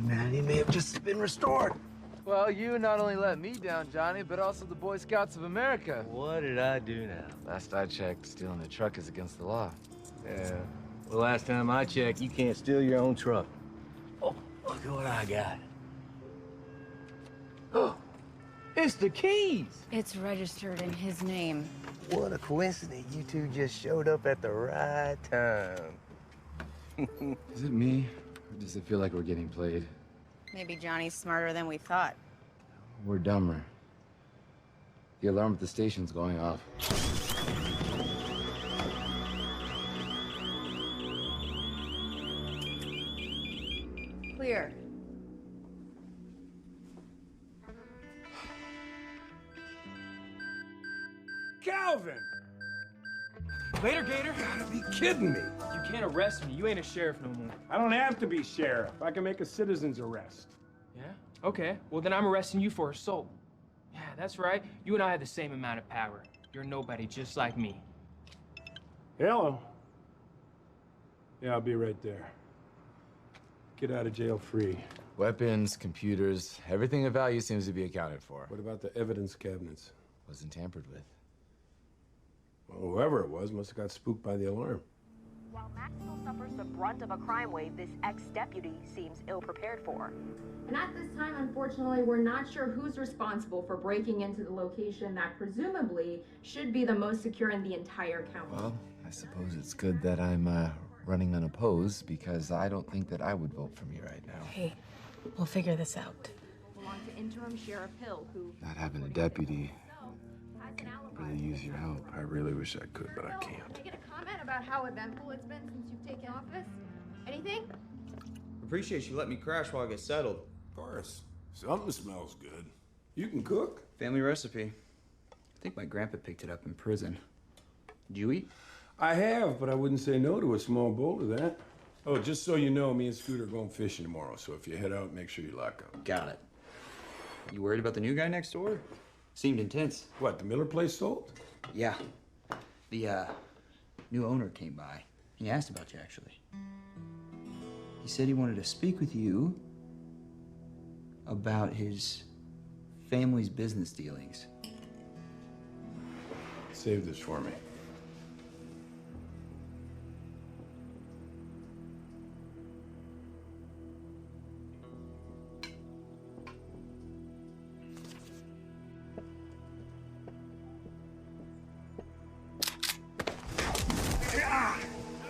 [SPEAKER 8] Maddie may have just been restored.
[SPEAKER 5] Well, you not only let me down, Johnny, but also the Boy Scouts of America.
[SPEAKER 11] What did I do now?
[SPEAKER 5] Last I checked, stealing a truck is against the law.
[SPEAKER 11] Yeah. Well, last time I checked, you can't steal your own truck. Oh, look at what I got.
[SPEAKER 5] Oh,
[SPEAKER 12] It's the keys.
[SPEAKER 4] It's registered in his name.
[SPEAKER 11] What a coincidence. You two just showed up at the right time.
[SPEAKER 5] Is it me, or does it feel like we're getting played?
[SPEAKER 4] Maybe Johnny's smarter than we thought.
[SPEAKER 5] We're dumber. The alarm at the station's going off.
[SPEAKER 4] Clear.
[SPEAKER 3] Calvin!
[SPEAKER 12] Later, Gator.
[SPEAKER 3] You gotta be kidding me.
[SPEAKER 12] You can't arrest me. You ain't a sheriff no more.
[SPEAKER 3] I don't have to be sheriff. I can make a citizen's arrest.
[SPEAKER 12] Yeah? Okay. Well, then I'm arresting you for assault. Yeah, that's right. You and I have the same amount of power. You're nobody just like me.
[SPEAKER 3] Hello. Yeah, I'll be right there. Get out of jail free.
[SPEAKER 5] Weapons, computers, everything of value seems to be accounted for.
[SPEAKER 3] What about the evidence cabinets?
[SPEAKER 5] Wasn't tampered with.
[SPEAKER 3] Well, whoever it was must have got spooked by the alarm.
[SPEAKER 17] While Maxwell suffers the brunt of a crime wave this ex-deputy seems ill-prepared for.
[SPEAKER 18] And at this time, unfortunately, we're not sure who's responsible for breaking into the location that presumably should be the most secure in the entire county.
[SPEAKER 5] Well, I suppose it's good that I'm running unopposed, because I don't think that I would vote for me right now.
[SPEAKER 4] Hey, we'll figure this out.
[SPEAKER 18] We're on to Interim Sheriff Hill, who...
[SPEAKER 5] Not having a deputy could really use your help.
[SPEAKER 3] I really wish I could, but I can't.
[SPEAKER 18] Can I get a comment about how eventful it's been since you've taken office? Anything?
[SPEAKER 19] Appreciate you letting me crash while I get settled.
[SPEAKER 3] Of course. Something smells good. You can cook?
[SPEAKER 9] Family recipe. I think my grandpa picked it up in prison. Did you eat?
[SPEAKER 3] I have, but I wouldn't say no to a small bowl of that. Oh, just so you know, me and Scooter are going fishing tomorrow, so if you head out, make sure you lock up.
[SPEAKER 9] Got it. You worried about the new guy next door? Seemed intense.
[SPEAKER 3] What, the Miller place sold?
[SPEAKER 9] Yeah. The, new owner came by. He asked about you, actually. He said he wanted to speak with you about his family's business dealings.
[SPEAKER 3] Save this for me.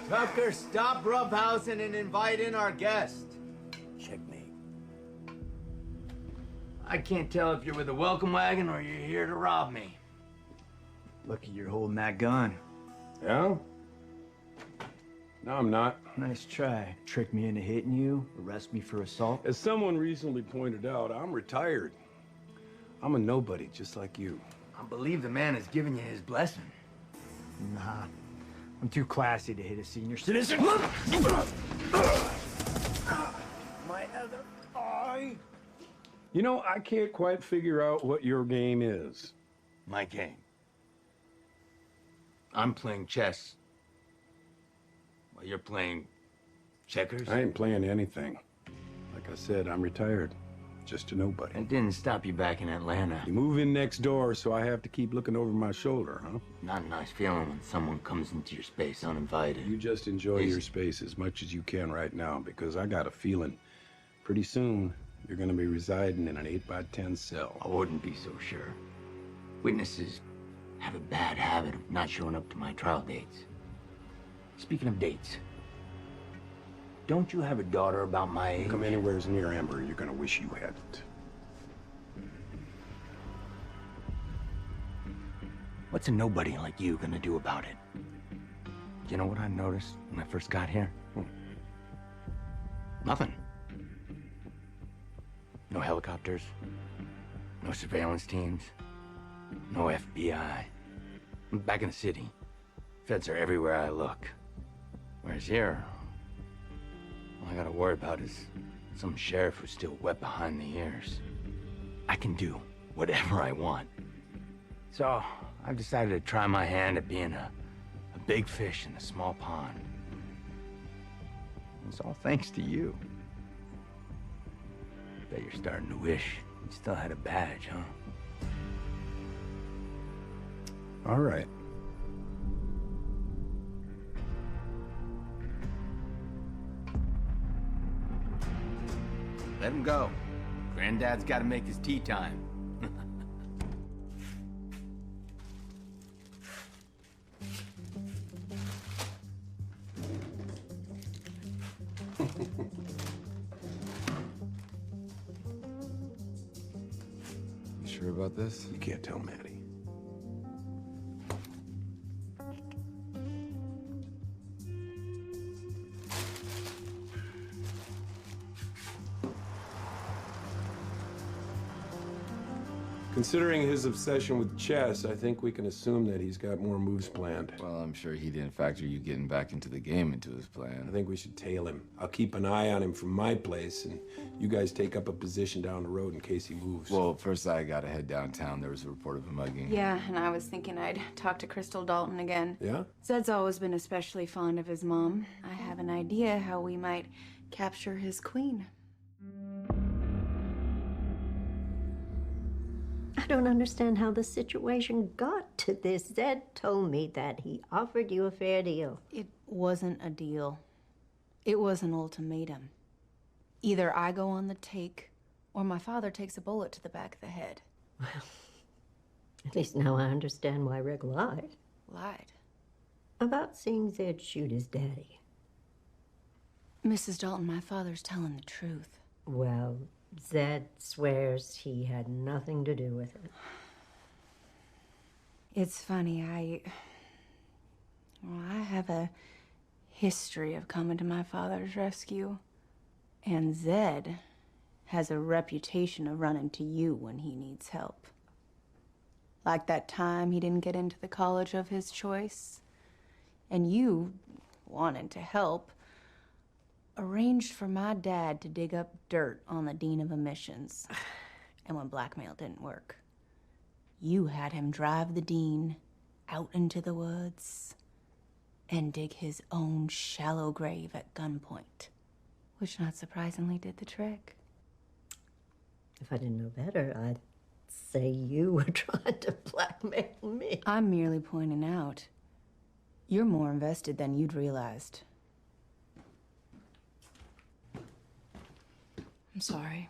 [SPEAKER 11] Tucker, stop roughhousing and invite in our guest.
[SPEAKER 1] Checkmate. I can't tell if you're with a welcome wagon or you're here to rob me.
[SPEAKER 9] Lucky you're holding that gun.
[SPEAKER 3] Yeah? No, I'm not.
[SPEAKER 9] Nice try. Trick me into hitting you, arrest me for assault.
[SPEAKER 3] As someone recently pointed out, I'm retired. I'm a nobody, just like you.
[SPEAKER 1] I believe the man has given you his blessing.
[SPEAKER 9] Nah. I'm too classy to hit a senior citizen.
[SPEAKER 3] My other eye. You know, I can't quite figure out what your game is.
[SPEAKER 1] My game. I'm playing chess. While you're playing checkers.
[SPEAKER 3] I ain't playing anything. Like I said, I'm retired. Just a nobody.
[SPEAKER 1] It didn't stop you back in Atlanta.
[SPEAKER 3] You move in next door, so I have to keep looking over my shoulder, huh?
[SPEAKER 1] Not a nice feeling when someone comes into your space uninvited.
[SPEAKER 3] You just enjoy your space as much as you can right now, because I got a feeling pretty soon you're gonna be residing in an 8x10 cell.
[SPEAKER 1] I wouldn't be so sure. Witnesses have a bad habit of not showing up to my trial dates. Speaking of dates, don't you have a daughter about my age?
[SPEAKER 3] Come anywhere near Amber, you're gonna wish you hadn't.
[SPEAKER 1] What's a nobody like you gonna do about it? You know what I noticed when I first got here? Nothing. No helicopters, no surveillance teams, no FBI. I'm back in the city. Feds are everywhere I look. Whereas here, all I gotta worry about is some sheriff who's still wet behind the ears. I can do whatever I want. So, I've decided to try my hand at being a big fish in a small pond. It's all thanks to you. Bet you're starting to wish you still had a badge, huh?
[SPEAKER 3] All right.
[SPEAKER 1] Let him go. Granddad's got to make his tea time.
[SPEAKER 5] You sure about this?
[SPEAKER 3] You can't tell Maddie. Considering his obsession with chess, I think we can assume that he's got more moves planned.
[SPEAKER 5] Well, I'm sure he didn't factor you getting back into the game into his plan.
[SPEAKER 3] I think we should tail him. I'll keep an eye on him from my place, and you guys take up a position down the road in case he moves.
[SPEAKER 5] Well, first I gotta head downtown. There was a report of a mugging.
[SPEAKER 4] Yeah, and I was thinking I'd talk to Crystal Dalton again.
[SPEAKER 3] Yeah?
[SPEAKER 4] Zed's always been especially fond of his mom. I have an idea how we might capture his queen.
[SPEAKER 10] I don't understand how the situation got to this. Zed told me that he offered you a fair deal.
[SPEAKER 4] It wasn't a deal. It was an ultimatum. Either I go on the take, or my father takes a bullet to the back of the head.
[SPEAKER 10] Well, at least now I understand why Rick lied.
[SPEAKER 4] Lied?
[SPEAKER 10] About seeing Zed shoot his daddy.
[SPEAKER 4] Mrs. Dalton, my father's telling the truth.
[SPEAKER 10] Well, Zed swears he had nothing to do with it.
[SPEAKER 4] It's funny, I have a history of coming to my father's rescue. And Zed has a reputation of running to you when he needs help. Like that time he didn't get into the college of his choice. And you, wanting to help, arranged for my dad to dig up dirt on the dean of admissions. And when blackmail didn't work, you had him drive the dean out into the woods and dig his own shallow grave at gunpoint, which not surprisingly did the trick.
[SPEAKER 10] If I didn't know better, I'd say you were trying to blackmail me.
[SPEAKER 4] I'm merely pointing out, you're more invested than you'd realized.
[SPEAKER 20] I'm sorry.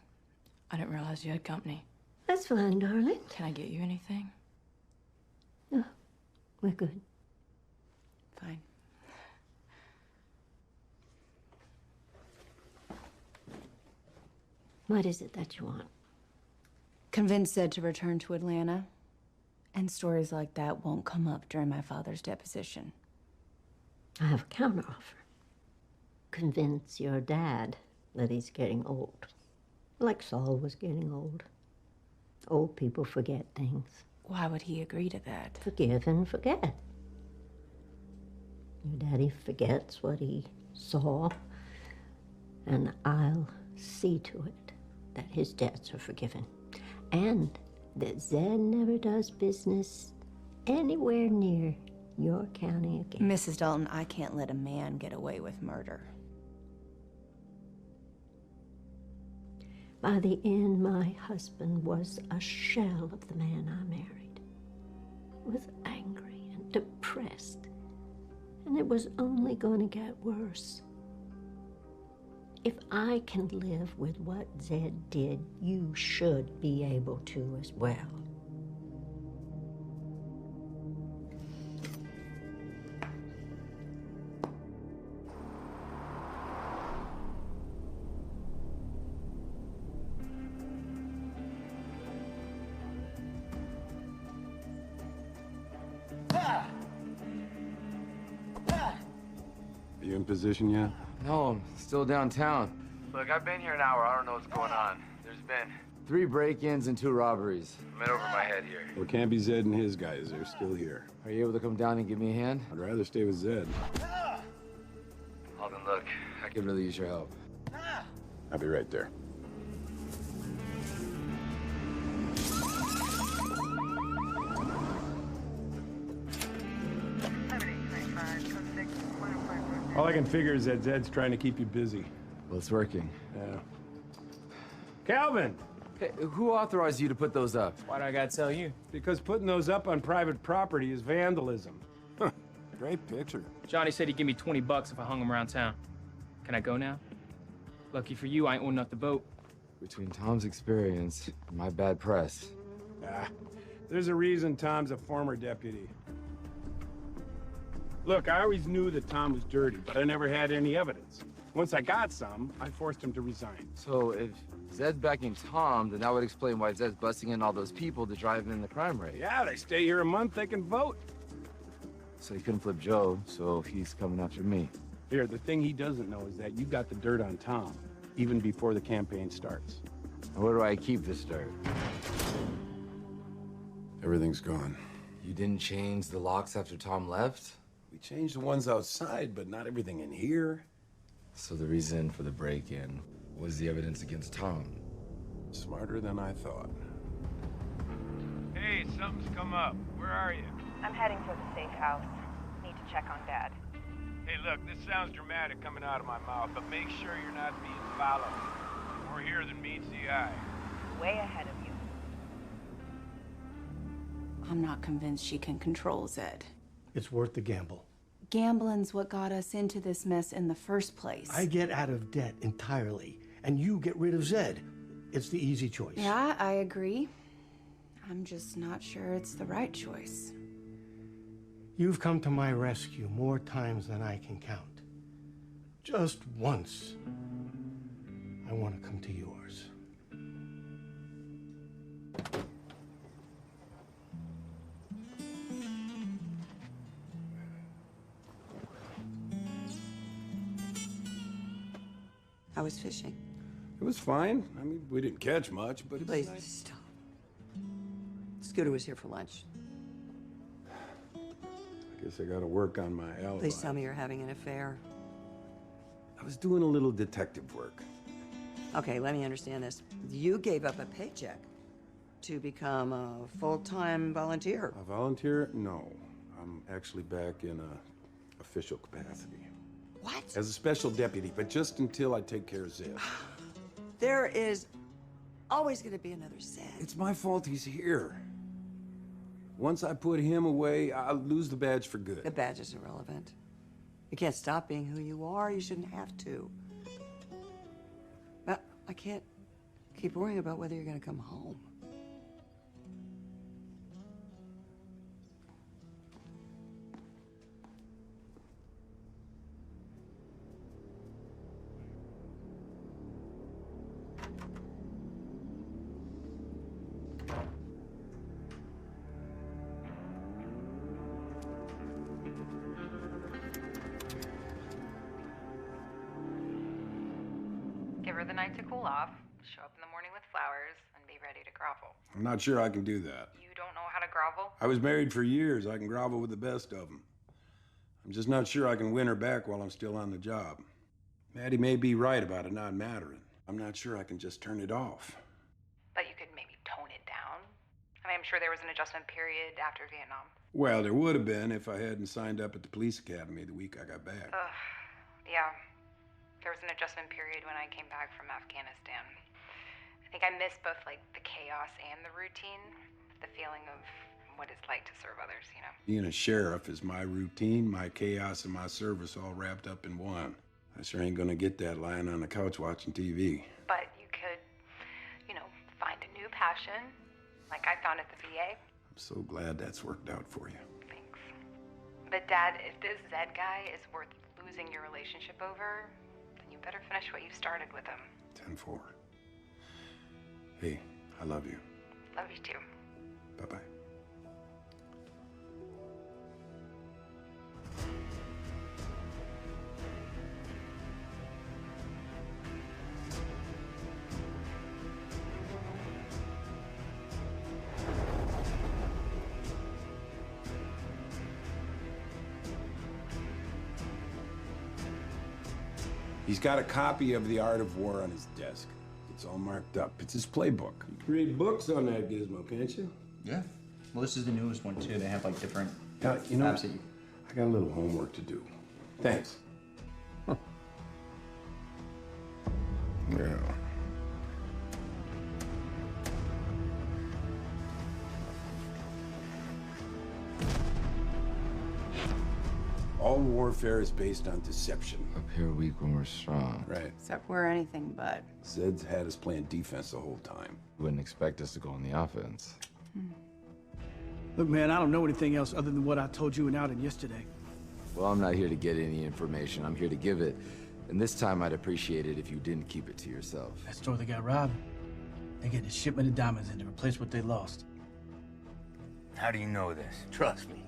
[SPEAKER 20] I didn't realize you had company.
[SPEAKER 10] That's fine, darling.
[SPEAKER 20] Can I get you anything?
[SPEAKER 10] No, we're good.
[SPEAKER 4] Fine.
[SPEAKER 10] What is it that you want?
[SPEAKER 4] Convince Zed to return to Atlanta, and stories like that won't come up during my father's deposition.
[SPEAKER 10] I have a counteroffer. Convince your dad that he's getting old. Like Saul was getting old. Old people forget things.
[SPEAKER 4] Why would he agree to that?
[SPEAKER 10] Forgive and forget. Your daddy forgets what he saw, and I'll see to it that his debts are forgiven. And that Zed never does business anywhere near your county again.
[SPEAKER 4] Mrs. Dalton, I can't let a man get away with murder.
[SPEAKER 10] By the end, my husband was a shell of the man I married. He was angry and depressed, and it was only going to get worse. If I can live with what Zed did, you should be able to as well.
[SPEAKER 3] Are you in position yet?
[SPEAKER 5] No, I'm still downtown.
[SPEAKER 21] Look, I've been here an hour. I don't know what's going on. There's been
[SPEAKER 5] 3 break-ins and 2 robberies.
[SPEAKER 21] I'm in over my head here.
[SPEAKER 3] Well, it can't be Zed and his guys. They're still here.
[SPEAKER 5] Are you able to come down and give me a hand?
[SPEAKER 3] I'd rather stay with Zed.
[SPEAKER 21] Alden, look,
[SPEAKER 5] I could really use your help.
[SPEAKER 3] I'll be right there. All I can figure is that Zed's trying to keep you busy.
[SPEAKER 5] Well, it's working.
[SPEAKER 3] Yeah. Calvin!
[SPEAKER 5] Hey, who authorized you to put those up?
[SPEAKER 12] Why do I gotta tell you?
[SPEAKER 3] Because putting those up on private property is vandalism. Great picture.
[SPEAKER 12] Johnny said he'd give me 20 bucks if I hung him around town. Can I go now? Lucky for you, I ain't old enough to vote.
[SPEAKER 5] Between Tom's experience and my bad press.
[SPEAKER 3] Ah, there's a reason Tom's a former deputy. Look, I always knew that Tom was dirty, but I never had any evidence. Once I got some, I forced him to resign.
[SPEAKER 5] So if Zed's backing Tom, then that would explain why Zed's busting in all those people to drive in the crime rate.
[SPEAKER 3] Yeah, they stay here a month, they can vote.
[SPEAKER 5] So he couldn't flip Joe, so he's coming after me.
[SPEAKER 3] Here, the thing he doesn't know is that you got the dirt on Tom, even before the campaign starts.
[SPEAKER 5] Where do I keep this dirt?
[SPEAKER 3] Everything's gone.
[SPEAKER 5] You didn't change the locks after Tom left?
[SPEAKER 3] We changed the ones outside, but not everything in here.
[SPEAKER 5] So the reason for the break-in was the evidence against Tom.
[SPEAKER 3] Smarter than I thought.
[SPEAKER 16] Hey, something's come up. Where are you?
[SPEAKER 17] I'm heading for the safe house. Need to check on Dad.
[SPEAKER 16] Hey, look, this sounds dramatic coming out of my mouth, but make sure you're not being followed. More here than meets the eye.
[SPEAKER 17] Way ahead of you.
[SPEAKER 4] I'm not convinced she can control Zed.
[SPEAKER 6] It's worth the gamble.
[SPEAKER 4] Gambling's what got us into this mess in the first place.
[SPEAKER 6] I get out of debt entirely, and you get rid of Zed. It's the easy choice.
[SPEAKER 4] Yeah, I agree. I'm just not sure it's the right choice.
[SPEAKER 6] You've come to my rescue more times than I can count. Just once, I want to come to yours.
[SPEAKER 7] I was fishing.
[SPEAKER 3] It was fine. I mean, we didn't catch much, but it was
[SPEAKER 7] Please,
[SPEAKER 3] nice.
[SPEAKER 7] stop. Scooter was here for lunch.
[SPEAKER 3] I guess I gotta work on my alibi.
[SPEAKER 7] Please tell me you're having an affair.
[SPEAKER 3] I was doing a little detective work.
[SPEAKER 7] Okay, let me understand this. You gave up a paycheck to become a full-time volunteer.
[SPEAKER 3] A volunteer? No. I'm actually back in a official capacity.
[SPEAKER 7] What?
[SPEAKER 3] As a special deputy, but just until I take care of Zed.
[SPEAKER 7] There is always going to be another Zed.
[SPEAKER 3] It's my fault he's here. Once I put him away, I'll lose the badge for good.
[SPEAKER 7] The badge is irrelevant. You can't stop being who you are. You shouldn't have to. But I can't keep worrying about whether you're going to come home.
[SPEAKER 2] Give her the night to cool off, show up in the morning with flowers, and be ready to grovel.
[SPEAKER 3] I'm not sure I can do that.
[SPEAKER 2] You don't know how to grovel?
[SPEAKER 3] I was married for years. I can grovel with the best of them. I'm just not sure I can win her back while I'm still on the job. Maddie may be right about it not mattering. I'm not sure I can just turn it off.
[SPEAKER 2] But you could maybe tone it down. I mean, I'm sure there was an adjustment period after Vietnam.
[SPEAKER 3] Well, there would have been if I hadn't signed up at the police academy the week I got back.
[SPEAKER 2] Yeah. There was an adjustment period when I came back from Afghanistan. I think I missed both, like, the chaos and the routine. The feeling of what it's like to serve others, you know?
[SPEAKER 3] Being a sheriff is my routine, my chaos, and my service all wrapped up in one. I sure ain't gonna get that lying on the couch watching TV.
[SPEAKER 2] But you could, you know, find a new passion, like I found at the VA.
[SPEAKER 3] I'm so glad that's worked out for you.
[SPEAKER 2] Thanks. But Dad, if this Zed guy is worth losing your relationship over, then you better finish what you started with him.
[SPEAKER 3] 10-4. Hey, I love you.
[SPEAKER 2] Love you too.
[SPEAKER 3] Bye-bye. He's got a copy of The Art of War on his desk. It's all marked up. It's his playbook. You can read books on that gizmo, can't you?
[SPEAKER 9] Yeah. Well, this is the newest one, too. They have, like, different
[SPEAKER 3] You know,
[SPEAKER 9] apps that you...
[SPEAKER 3] I got a little homework to do. Thanks. Huh. Yeah. All warfare is based on deception.
[SPEAKER 5] Appear weak when we're strong.
[SPEAKER 3] Right.
[SPEAKER 4] Except we're anything but.
[SPEAKER 3] Zed's had us playing defense the whole time.
[SPEAKER 5] Wouldn't expect us to go on the offense.
[SPEAKER 22] Look, man, I don't know anything else other than what I told you and Alden yesterday.
[SPEAKER 5] Well, I'm not here to get any information. I'm here to give it. And this time I'd appreciate it if you didn't keep it to yourself.
[SPEAKER 22] That store that got robbed, they getting a shipment of diamonds in to replace what they lost.
[SPEAKER 11] How do you know this? Trust me.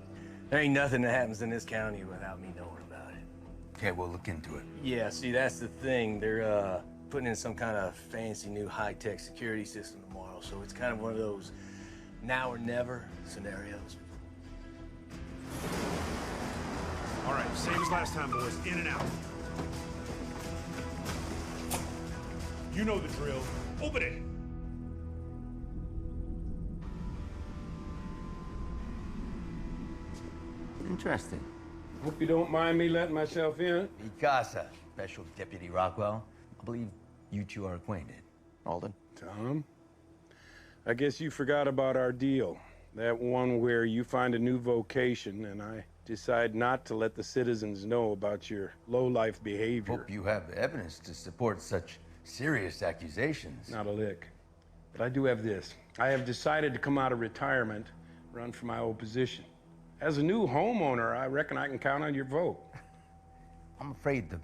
[SPEAKER 11] There ain't nothing that happens in this county without me knowing about it.
[SPEAKER 1] Okay, we'll look into it.
[SPEAKER 11] Yeah, see, that's the thing. They're putting in some kind of fancy new high-tech security system tomorrow, so it's kind of one of those now or never scenarios.
[SPEAKER 13] All right, same as last time, boys. In and out. You know the drill. Open it!
[SPEAKER 1] Interesting.
[SPEAKER 3] Hope you don't mind me letting myself in.
[SPEAKER 1] Mikasa, Special Deputy Rockwell. I believe you two are acquainted.
[SPEAKER 8] Alden.
[SPEAKER 3] Tom, I guess you forgot about our deal. That one where you find a new vocation and I decide not to let the citizens know about your low-life behavior.
[SPEAKER 1] Hope you have evidence to support such serious accusations.
[SPEAKER 3] Not a lick. But I do have this. I have decided to come out of retirement, run for my old position. As a new homeowner, I reckon I can count on your vote.
[SPEAKER 1] I'm afraid the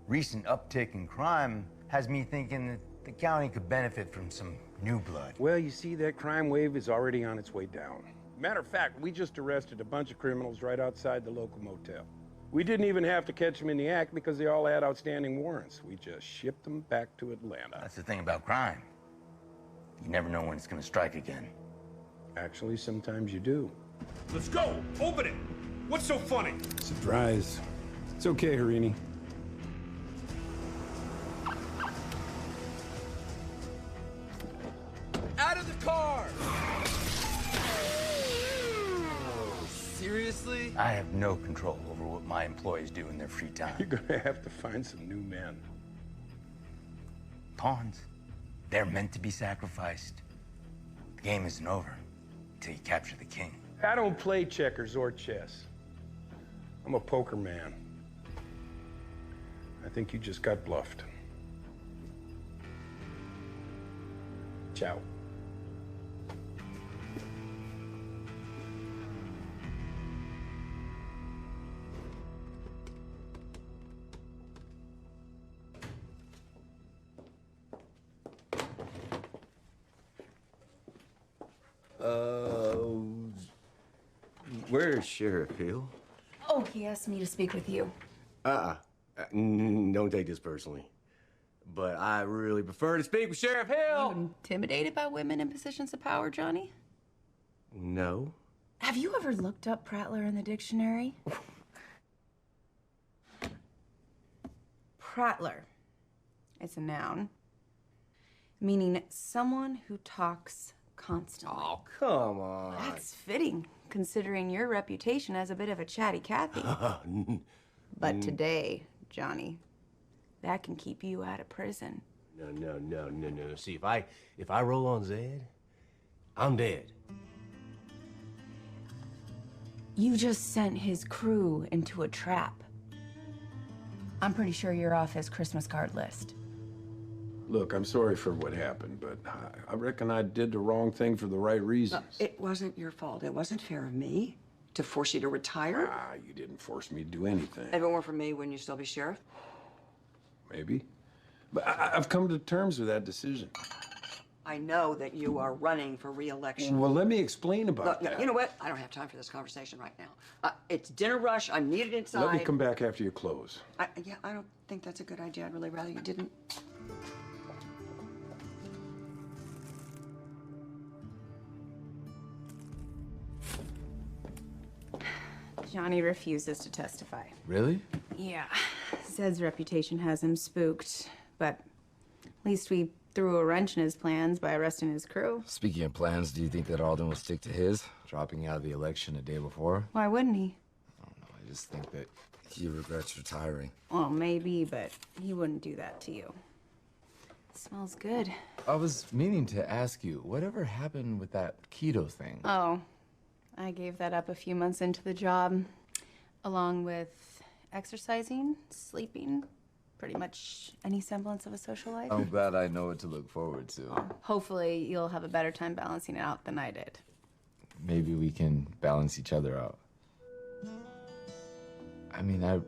[SPEAKER 1] recent uptick in crime has me thinking that the county could benefit from some new blood.
[SPEAKER 3] Well, you see, that crime wave is already on its way down. Matter of fact, we just arrested a bunch of criminals right outside the local motel. We didn't even have to catch them in the act because they all had outstanding warrants. We just shipped them back to Atlanta.
[SPEAKER 1] That's the thing about crime. You never know when it's gonna strike again.
[SPEAKER 3] Actually, sometimes you do.
[SPEAKER 13] Let's go! Open it! What's so funny?
[SPEAKER 3] Surprise. It's okay, Harini.
[SPEAKER 5] Out of the car! Seriously?
[SPEAKER 1] I have no control over what my employees do in their free time.
[SPEAKER 3] You're gonna have to find some new men.
[SPEAKER 1] Pawns. They're meant to be sacrificed. The game isn't over until you capture the king.
[SPEAKER 3] I don't play checkers or chess. I'm a poker man. I think you just got bluffed. Ciao.
[SPEAKER 11] Where's Sheriff Hill?
[SPEAKER 4] Oh, he asked me to speak with you.
[SPEAKER 11] Don't take this personally. But I really prefer to speak with Sheriff Hill.
[SPEAKER 4] You intimidated by women in positions of power, Johnny?
[SPEAKER 11] No.
[SPEAKER 4] Have you ever looked up prattler in the dictionary? Prattler. It's a noun, meaning someone who talks constantly.
[SPEAKER 11] Oh, come on.
[SPEAKER 4] That's fitting, considering your reputation as a bit of a chatty Cathy. But today, Johnny, that can keep you out of prison.
[SPEAKER 11] No. See, if I roll on Zed, I'm dead.
[SPEAKER 4] You just sent his crew into a trap. I'm pretty sure you're off his Christmas card list.
[SPEAKER 3] Look, I'm sorry for what happened, but I reckon I did the wrong thing for the right reasons.
[SPEAKER 7] It wasn't your fault. It wasn't fair of me to force you to retire.
[SPEAKER 3] You didn't force me to do anything.
[SPEAKER 7] If it weren't for me, wouldn't you still be sheriff?
[SPEAKER 3] Maybe. But I've come to terms with that decision.
[SPEAKER 7] I know that you are running for re-election.
[SPEAKER 3] Well, let me explain about
[SPEAKER 7] Look,
[SPEAKER 3] that.
[SPEAKER 7] you know what? I don't have time for this conversation right now. It's dinner rush. I'm needed inside.
[SPEAKER 3] Let me come back after you close.
[SPEAKER 7] Yeah, I don't think that's a good idea. I'd really rather you didn't.
[SPEAKER 4] Johnny refuses to testify.
[SPEAKER 5] Really?
[SPEAKER 4] Yeah. Zed's reputation has him spooked, but at least we threw a wrench in his plans by arresting his crew.
[SPEAKER 5] Speaking of plans, do you think that Alden will stick to his, dropping out of the election a day before?
[SPEAKER 4] Why wouldn't he?
[SPEAKER 5] I just think that he regrets retiring.
[SPEAKER 4] Well, maybe, but he wouldn't do that to you. It smells good.
[SPEAKER 5] I was meaning to ask you, whatever happened with that keto thing?
[SPEAKER 4] Oh, I gave that up a few months into the job, along with exercising, sleeping, pretty much any semblance of a social life.
[SPEAKER 5] I'm glad I know what to look forward to.
[SPEAKER 4] Hopefully, you'll have a better time balancing it out than I did.
[SPEAKER 5] Maybe we can balance each other out. I mean, I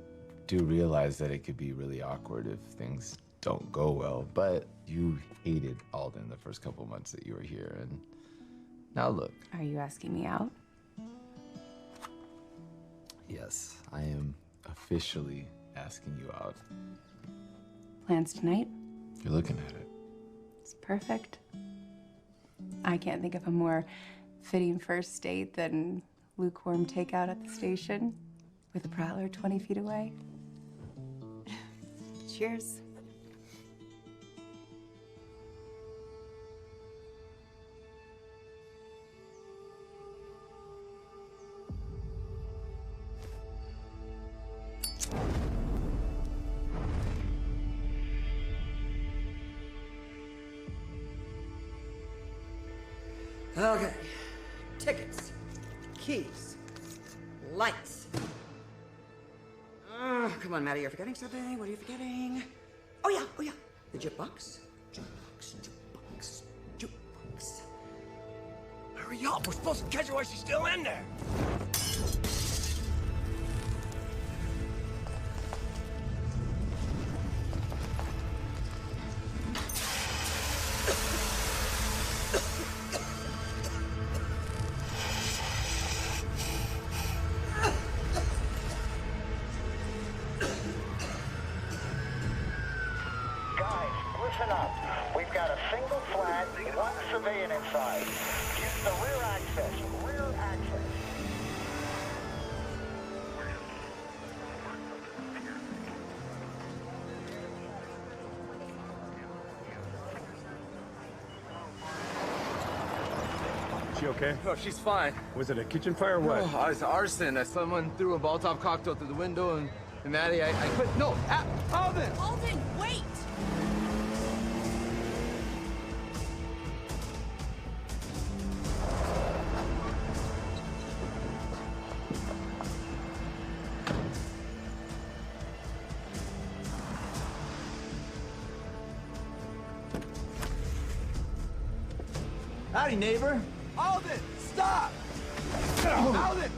[SPEAKER 5] do realize that it could be really awkward if things don't go well, but you hated Alden the first couple months that you were here, and now look.
[SPEAKER 4] Are you asking me out?
[SPEAKER 5] Yes, I am officially asking you out.
[SPEAKER 4] Plans tonight?
[SPEAKER 5] You're looking at it.
[SPEAKER 4] It's perfect. I can't think of a more fitting first date than lukewarm takeout at the station with a Prattler 20 feet away. Cheers.
[SPEAKER 7] Okay. Tickets. Keys. Lights. Come on, Maddie, you're forgetting something. What are you forgetting? Oh, yeah. The jukebox. Jukebox.
[SPEAKER 11] Hurry up, we're supposed to catch her while she's still in there.
[SPEAKER 14] Listen up. We've got a single flat, one civilian inside. Use the rear access. Rear access.
[SPEAKER 3] She okay?
[SPEAKER 5] Oh, she's fine.
[SPEAKER 3] Was it a kitchen fire or what?
[SPEAKER 5] Oh, it's arson. Someone threw a Molotov cocktail through the window, and Maddie, I quit. No, Alden!
[SPEAKER 15] Alden, wait!
[SPEAKER 1] Howdy, neighbor.
[SPEAKER 11] Alden, stop! Alden!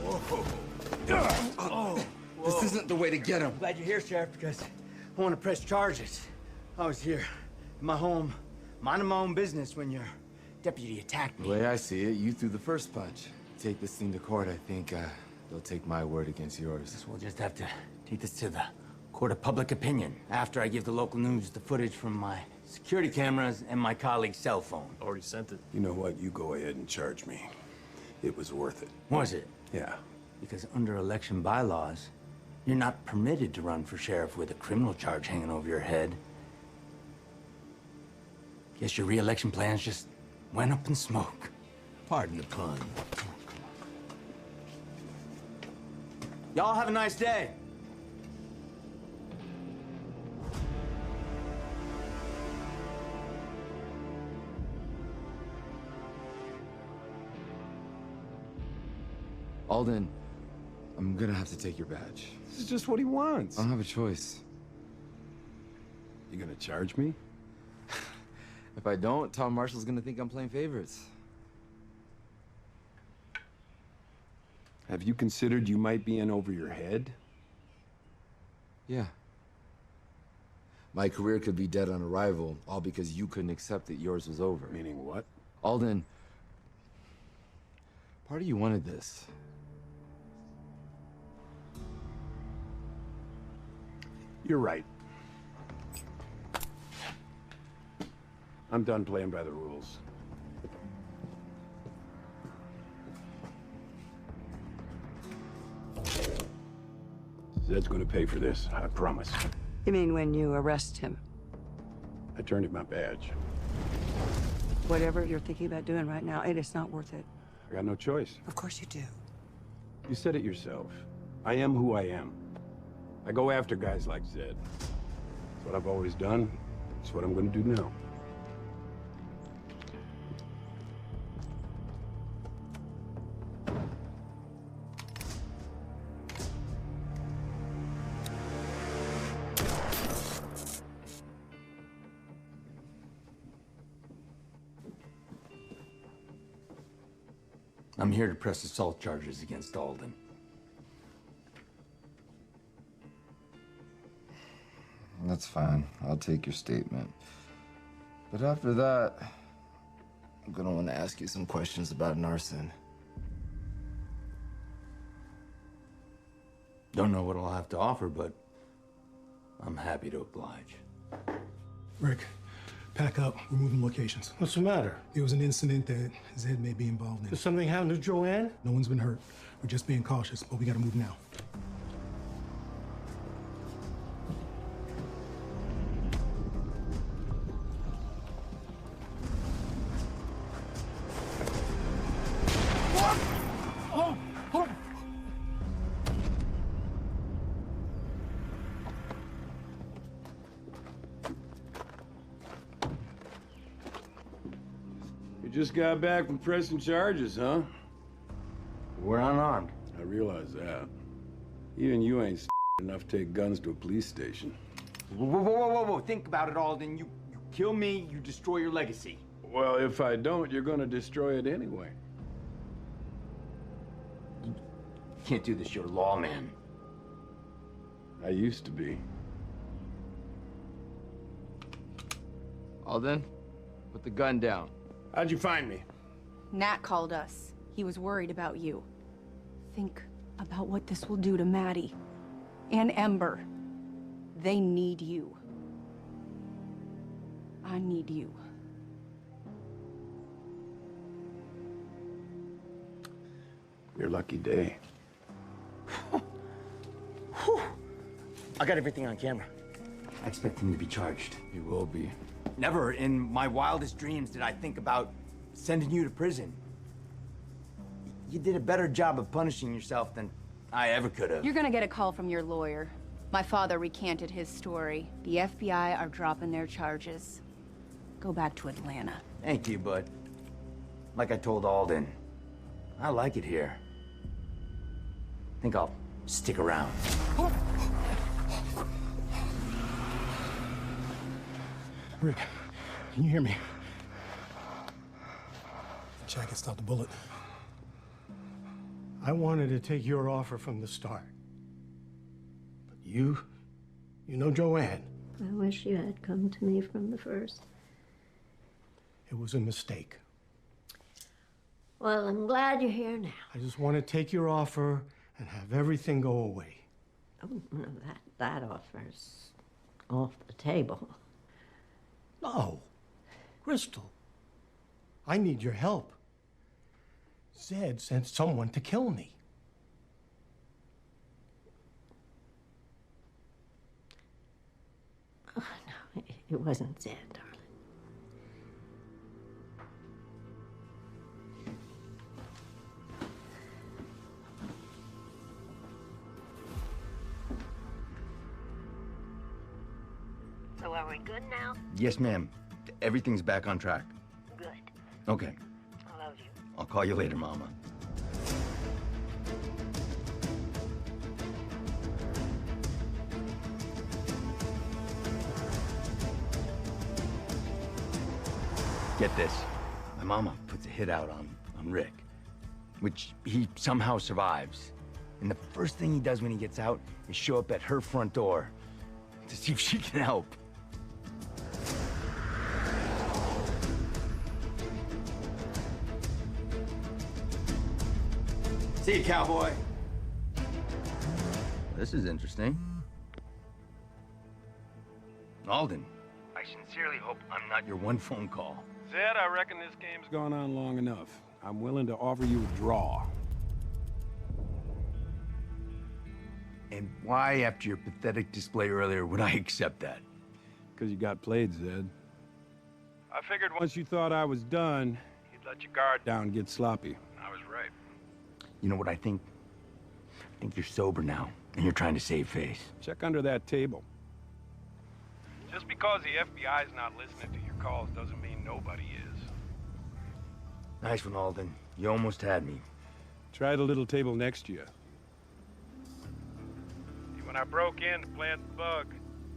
[SPEAKER 1] This isn't the way to get him. Glad you're here, Sheriff, because I want to press charges. I was here in my home, minding my own business when your deputy attacked me.
[SPEAKER 5] The way I see it, you threw the first punch. Take this thing to court, I think they'll take my word against yours.
[SPEAKER 1] So we'll just have to take this to the court of public opinion after I give the local news the footage from my security cameras and my colleague's cell phone.
[SPEAKER 3] Already sent it. You know what? You go ahead and charge me. It was worth it.
[SPEAKER 1] Was it?
[SPEAKER 3] Yeah.
[SPEAKER 1] Because under election bylaws, you're not permitted to run for sheriff with a criminal charge hanging over your head. Guess your re-election plans just went up in smoke.
[SPEAKER 11] Pardon the pun.
[SPEAKER 1] Y'all have a nice day.
[SPEAKER 5] Alden, I'm gonna have to take your badge.
[SPEAKER 3] This is just what he wants.
[SPEAKER 5] I don't have a choice.
[SPEAKER 3] You gonna charge me?
[SPEAKER 5] If I don't, Tom Marshall's gonna think I'm playing favorites.
[SPEAKER 3] Have you considered you might be in over your head?
[SPEAKER 5] Yeah. My career could be dead on arrival, all because you couldn't accept that yours was over.
[SPEAKER 3] Meaning what?
[SPEAKER 5] Alden, part of you wanted this.
[SPEAKER 3] You're right. I'm done playing by the rules. Zed's gonna pay for this, I promise.
[SPEAKER 7] You mean when you arrest him?
[SPEAKER 3] I turned in my badge.
[SPEAKER 7] Whatever you're thinking about doing right now, it is not worth it.
[SPEAKER 3] I got no choice.
[SPEAKER 7] Of course you do.
[SPEAKER 3] You said it yourself. I am who I am. I go after guys like Zed. It's what I've always done. It's what I'm gonna do now.
[SPEAKER 1] I'm here to press assault charges against Alden.
[SPEAKER 5] That's fine. I'll take your statement. But after that, I'm gonna want to ask you some questions about an arson.
[SPEAKER 1] Don't know what I'll have to offer, but I'm happy to oblige.
[SPEAKER 15] Rick, pack up. We're moving locations.
[SPEAKER 6] What's the matter?
[SPEAKER 15] There was an incident that Zed may be involved in.
[SPEAKER 6] Did something happen to Joanne?
[SPEAKER 15] No one's been hurt. We're just being cautious, but we gotta move now.
[SPEAKER 3] You just got back from pressing charges, huh?
[SPEAKER 1] We're unarmed.
[SPEAKER 3] I realize that. Even you ain't enough to take guns to a police station.
[SPEAKER 1] Whoa. Think about it, Alden. You kill me, you destroy your legacy.
[SPEAKER 3] Well, if I don't, you're gonna destroy it anyway.
[SPEAKER 1] You can't do this, you're a lawman.
[SPEAKER 3] I used to be.
[SPEAKER 5] Alden, put the gun down.
[SPEAKER 3] How'd you find me?
[SPEAKER 4] Nat called us. He was worried about you. Think about what this will do to Maddie and Ember. They need you. I need you.
[SPEAKER 3] Your lucky day.
[SPEAKER 1] I got everything on camera. I expect him to be charged.
[SPEAKER 5] He will be.
[SPEAKER 1] Never in my wildest dreams did I think about sending you to prison. You did a better job of punishing yourself than I ever could have.
[SPEAKER 4] You're gonna get a call from your lawyer. My father recanted his story. The FBI are dropping their charges. Go back to Atlanta.
[SPEAKER 1] Thank you, but like I told Alden, I like it here. Think I'll stick around.
[SPEAKER 15] Rick, can you hear me? Jacket stopped the bullet.
[SPEAKER 6] I wanted to take your offer from the start. But you know Joanne.
[SPEAKER 10] I wish you had come to me from the first.
[SPEAKER 6] It was a mistake.
[SPEAKER 10] Well, I'm glad you're here now.
[SPEAKER 6] I just want to take your offer and have everything go away.
[SPEAKER 10] Oh, no, that offer's off the table.
[SPEAKER 6] No. Crystal, I need your help. Zed sent someone to kill me.
[SPEAKER 10] Oh, no, it wasn't Zed, darling. So are we good now?
[SPEAKER 1] Yes, ma'am. Everything's back on track.
[SPEAKER 10] Good.
[SPEAKER 1] Okay.
[SPEAKER 10] I love you.
[SPEAKER 1] I'll call you later, Mama. Get this. My mama puts a hit out on Rick, which he somehow survives. And the first thing he does when he gets out is show up at her front door to see if she can help. See you, cowboy. This is interesting. Alden, I sincerely hope I'm not your one phone call.
[SPEAKER 16] Zed, I reckon this game's
[SPEAKER 3] Gone on long enough. I'm willing to offer you a draw.
[SPEAKER 1] And why, after your pathetic display earlier, would I accept that?
[SPEAKER 3] Because you got played, Zed.
[SPEAKER 16] I figured
[SPEAKER 3] Once you thought I was done,
[SPEAKER 16] you'd let your guard
[SPEAKER 3] down and get sloppy.
[SPEAKER 16] I was right.
[SPEAKER 1] You know what I think? I think you're sober now, and you're trying to save face.
[SPEAKER 3] Check under that table.
[SPEAKER 16] Just because the FBI's not listening to your calls doesn't mean nobody is.
[SPEAKER 1] Nice one, Alden. You almost had me.
[SPEAKER 3] Try the little table next to you.
[SPEAKER 16] When I broke in to plant the bug,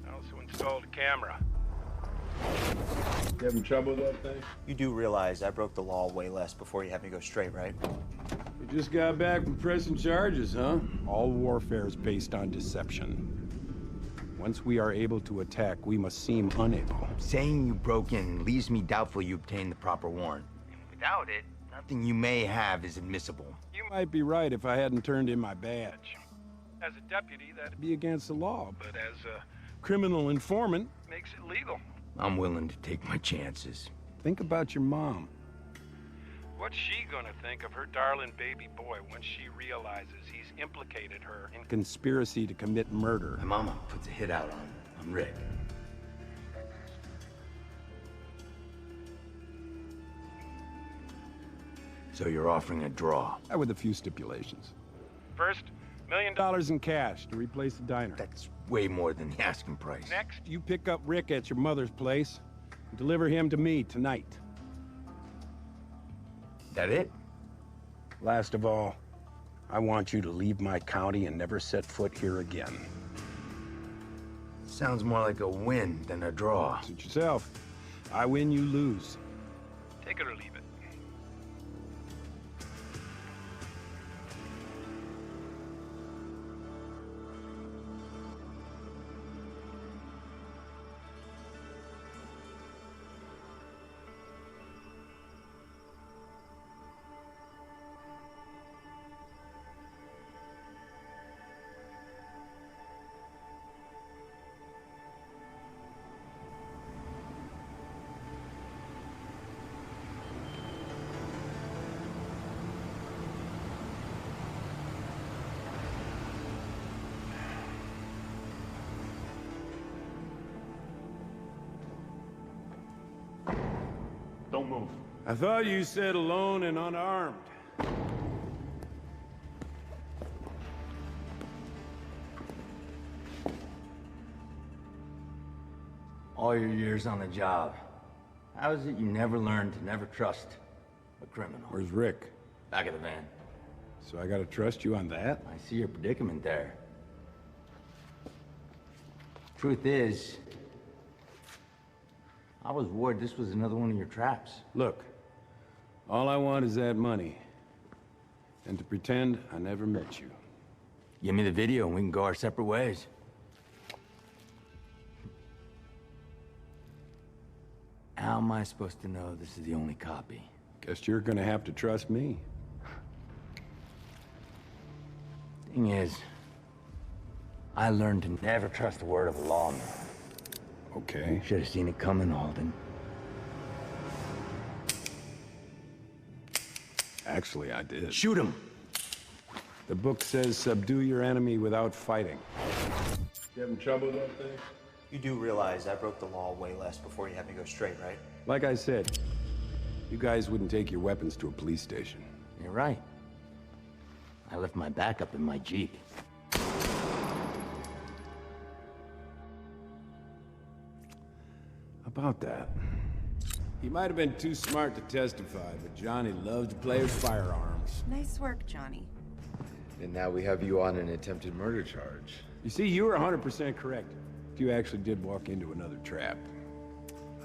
[SPEAKER 16] I also installed a camera.
[SPEAKER 3] You having trouble with that thing?
[SPEAKER 18] You do realize I broke the law way less before you had me go straight, right?
[SPEAKER 3] You just got back from pressing charges, huh? All warfare is based on deception. Once we are able to attack, we must seem unable.
[SPEAKER 1] Saying you broke in leaves me doubtful you obtained the proper warrant. And without it, nothing you may have is admissible.
[SPEAKER 3] You might be right if I hadn't turned in my badge. As a deputy, that'd be against the law, but as a criminal informant, makes it legal.
[SPEAKER 1] I'm willing to take my chances.
[SPEAKER 3] Think about your mom.
[SPEAKER 13] What's she gonna think of her darling baby boy when she realizes he's implicated her in
[SPEAKER 3] Conspiracy to commit murder.
[SPEAKER 1] My mama puts a hit out on Rick. So you're offering a draw?
[SPEAKER 3] With a few stipulations.
[SPEAKER 13] First, $1 million
[SPEAKER 3] in cash to replace the diner.
[SPEAKER 1] That's way more than the asking price.
[SPEAKER 13] next.
[SPEAKER 3] You pick up Rick at your mother's place and deliver him to me tonight.
[SPEAKER 1] That it?
[SPEAKER 3] Last of all, I want you to leave my county and never set foot here again.
[SPEAKER 1] Sounds more like a win than a draw.
[SPEAKER 3] Suit yourself. I win, you lose.
[SPEAKER 13] Take it or leave it. Don't move.
[SPEAKER 3] I thought you said alone and unarmed.
[SPEAKER 1] All your years on the job, how is it you never learned to never trust a criminal?
[SPEAKER 3] Where's Rick?
[SPEAKER 1] Back of the van.
[SPEAKER 3] So I gotta trust you on that?
[SPEAKER 1] I see your predicament there. Truth is, I was worried this was another one of your traps.
[SPEAKER 3] Look, all I want is that money. And to pretend I never met you.
[SPEAKER 1] Give me the video and we can go our separate ways. How am I supposed to know this is the only copy?
[SPEAKER 3] Guess you're gonna have to trust me.
[SPEAKER 1] Thing is, I learned to never trust the word of a lawman.
[SPEAKER 3] Okay.
[SPEAKER 1] Should have seen it coming, Alden.
[SPEAKER 3] Actually, I did.
[SPEAKER 1] Shoot him!
[SPEAKER 3] The book says subdue your enemy without fighting.
[SPEAKER 13] You having trouble with that thing?
[SPEAKER 18] You do realize I broke the law way less before you had me go straight, right?
[SPEAKER 3] Like I said, you guys wouldn't take your weapons to a police station.
[SPEAKER 1] You're right. I left my backup in my Jeep.
[SPEAKER 3] About that. He might have been too smart to testify, but Johnny loved to play with firearms.
[SPEAKER 19] Nice work, Johnny.
[SPEAKER 5] And now we have you on an attempted murder charge.
[SPEAKER 3] You see, you were 100% correct. You actually did walk into another trap.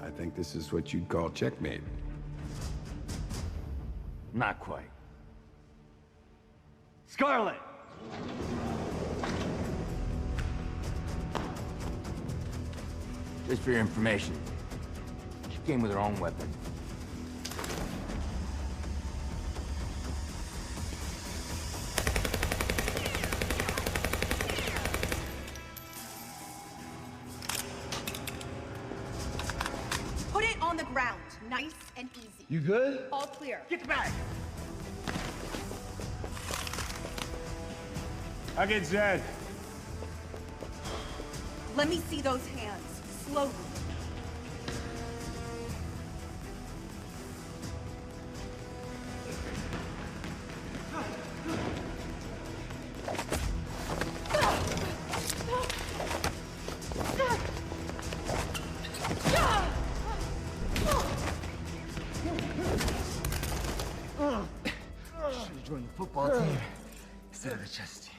[SPEAKER 3] I think this is what you'd call checkmate.
[SPEAKER 1] Not quite. Scarlet! Just for your information, she came with her own weapon.
[SPEAKER 19] Put it on the ground. Nice and easy.
[SPEAKER 8] You good?
[SPEAKER 19] All clear.
[SPEAKER 13] Get back!
[SPEAKER 3] I get Zed.
[SPEAKER 19] Let me see those hands. Slowly.
[SPEAKER 8] Should've joined the football team instead of the chess team.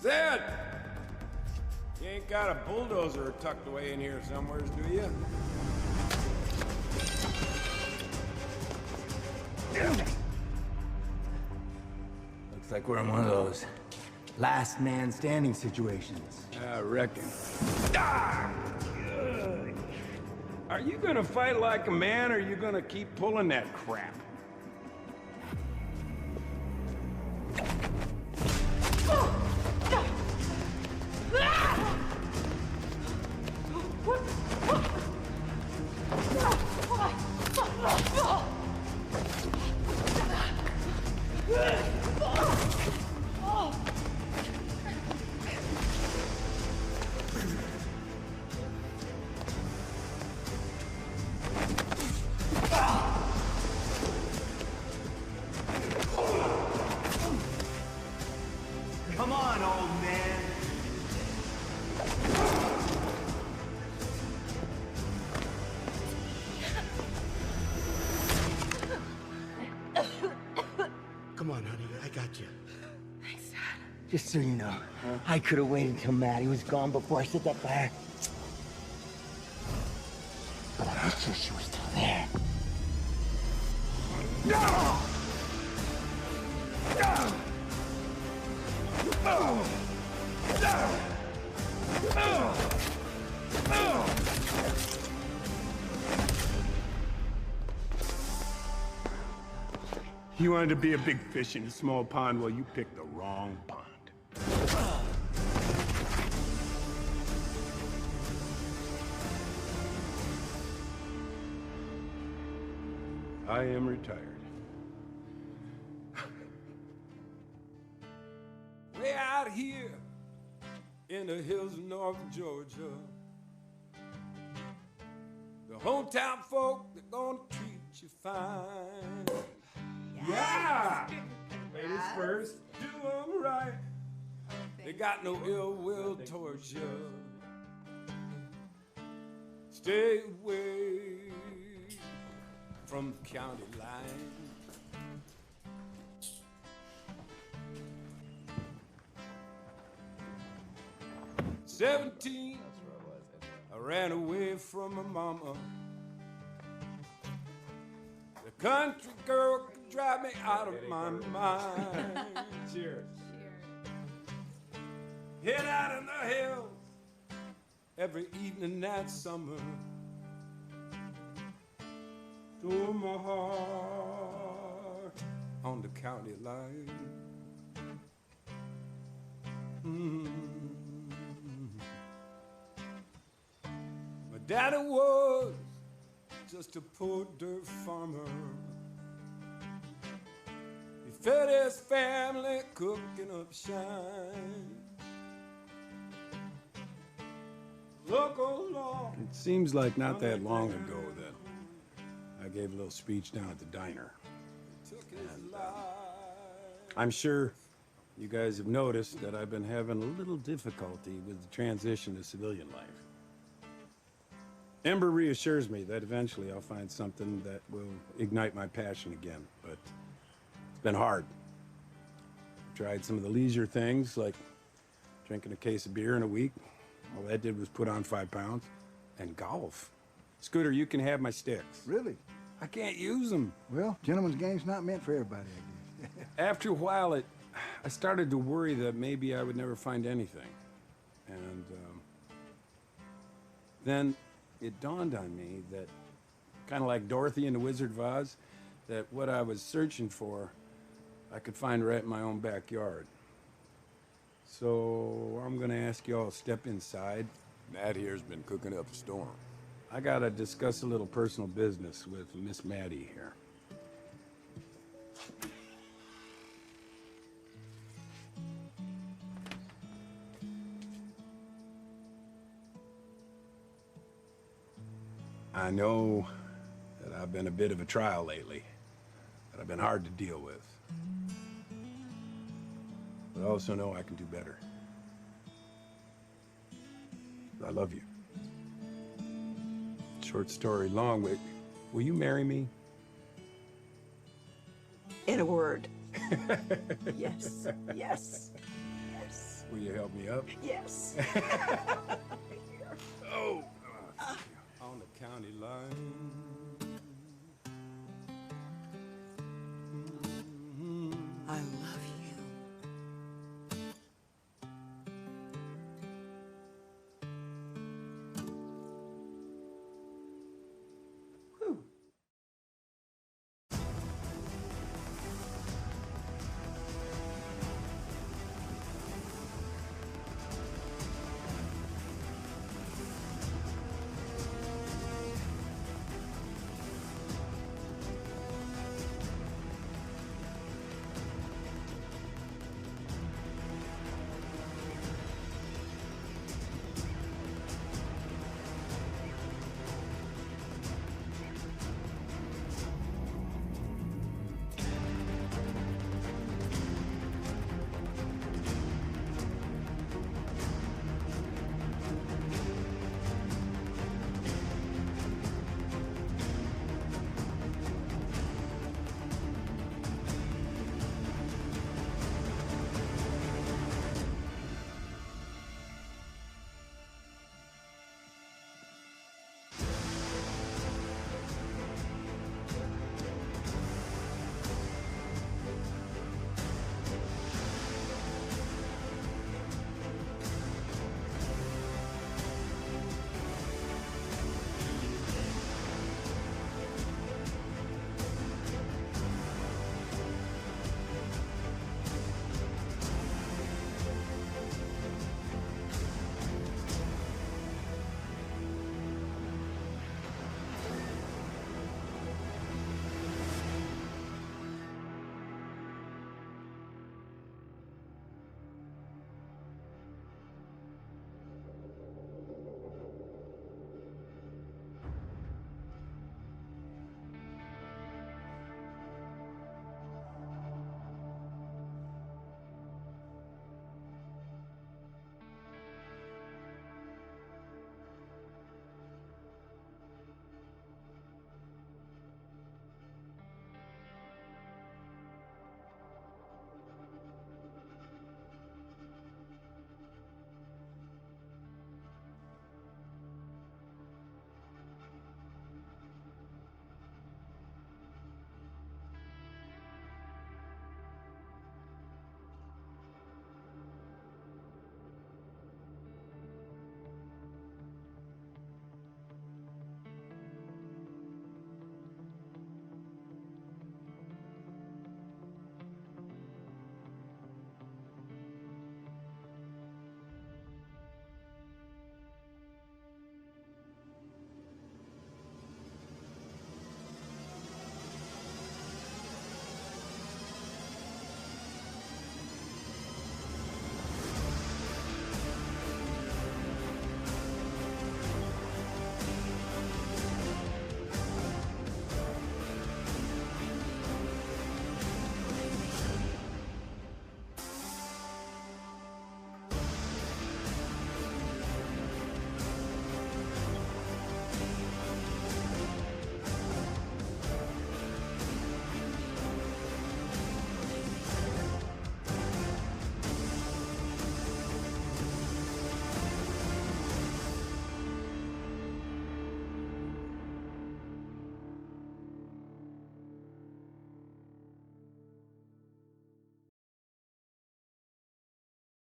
[SPEAKER 3] Zed! You ain't got a bulldozer tucked away in here somewheres, do you?
[SPEAKER 1] Looks like we're in one of those last man standing situations.
[SPEAKER 3] I reckon. Ah! Ugh. Are you gonna fight like a man, or are you gonna keep pulling that crap?
[SPEAKER 11] Come on, old man.
[SPEAKER 6] Come on, honey, I got you.
[SPEAKER 20] Just so you know, I could have waited till Maddie was gone before I set that fire. But I was sure she was still there.
[SPEAKER 3] No! You wanted to be a big fish in a small pond, well, you picked the wrong pond. I am retired. Way out here in the hills of North Georgia, the hometown folk, they're gonna treat you fine. Yeah! Ladies first, do them right. They got no ill will towards you. Stay away from the county line. "17, I ran away from my mama. The country girl could drive me out of my mind." Cheers. Head out in the hills every evening that summer. Stole my heart on the county line. My daddy was just a poor dirt farmer. He fed his family cooking up shine. Look along. It seems like not that long ago that I gave a little speech down at the diner. And, I'm sure you guys have noticed that I've been having a little difficulty with the transition to civilian life. Ember reassures me that eventually I'll find something that will ignite my passion again, but it's been hard. I've tried some of the leisure things, like drinking a case of beer in a week. All that did was put on 5 pounds. And golf. Scooter, you can have my sticks.
[SPEAKER 21] Really?
[SPEAKER 3] I can't use them.
[SPEAKER 21] Well, gentleman's game's not meant for everybody, I guess.
[SPEAKER 3] After a while, I started to worry that maybe I would never find anything. And then it dawned on me that, kind of like Dorothy in The Wizard of Oz, that what I was searching for, I could find right in my own backyard. So I'm gonna ask you all to step inside.
[SPEAKER 23] Matt here's been cooking up a storm.
[SPEAKER 3] I gotta discuss a little personal business with Miss Maddie here. I know that I've been a bit of a trial lately, that I've been hard to deal with. But I also know I can do better. I love you. Short story long, will you marry me?
[SPEAKER 7] In a word. Yes. Yes. Yes.
[SPEAKER 3] Will you help me up?
[SPEAKER 7] Yes.
[SPEAKER 3] Oh, on the county line.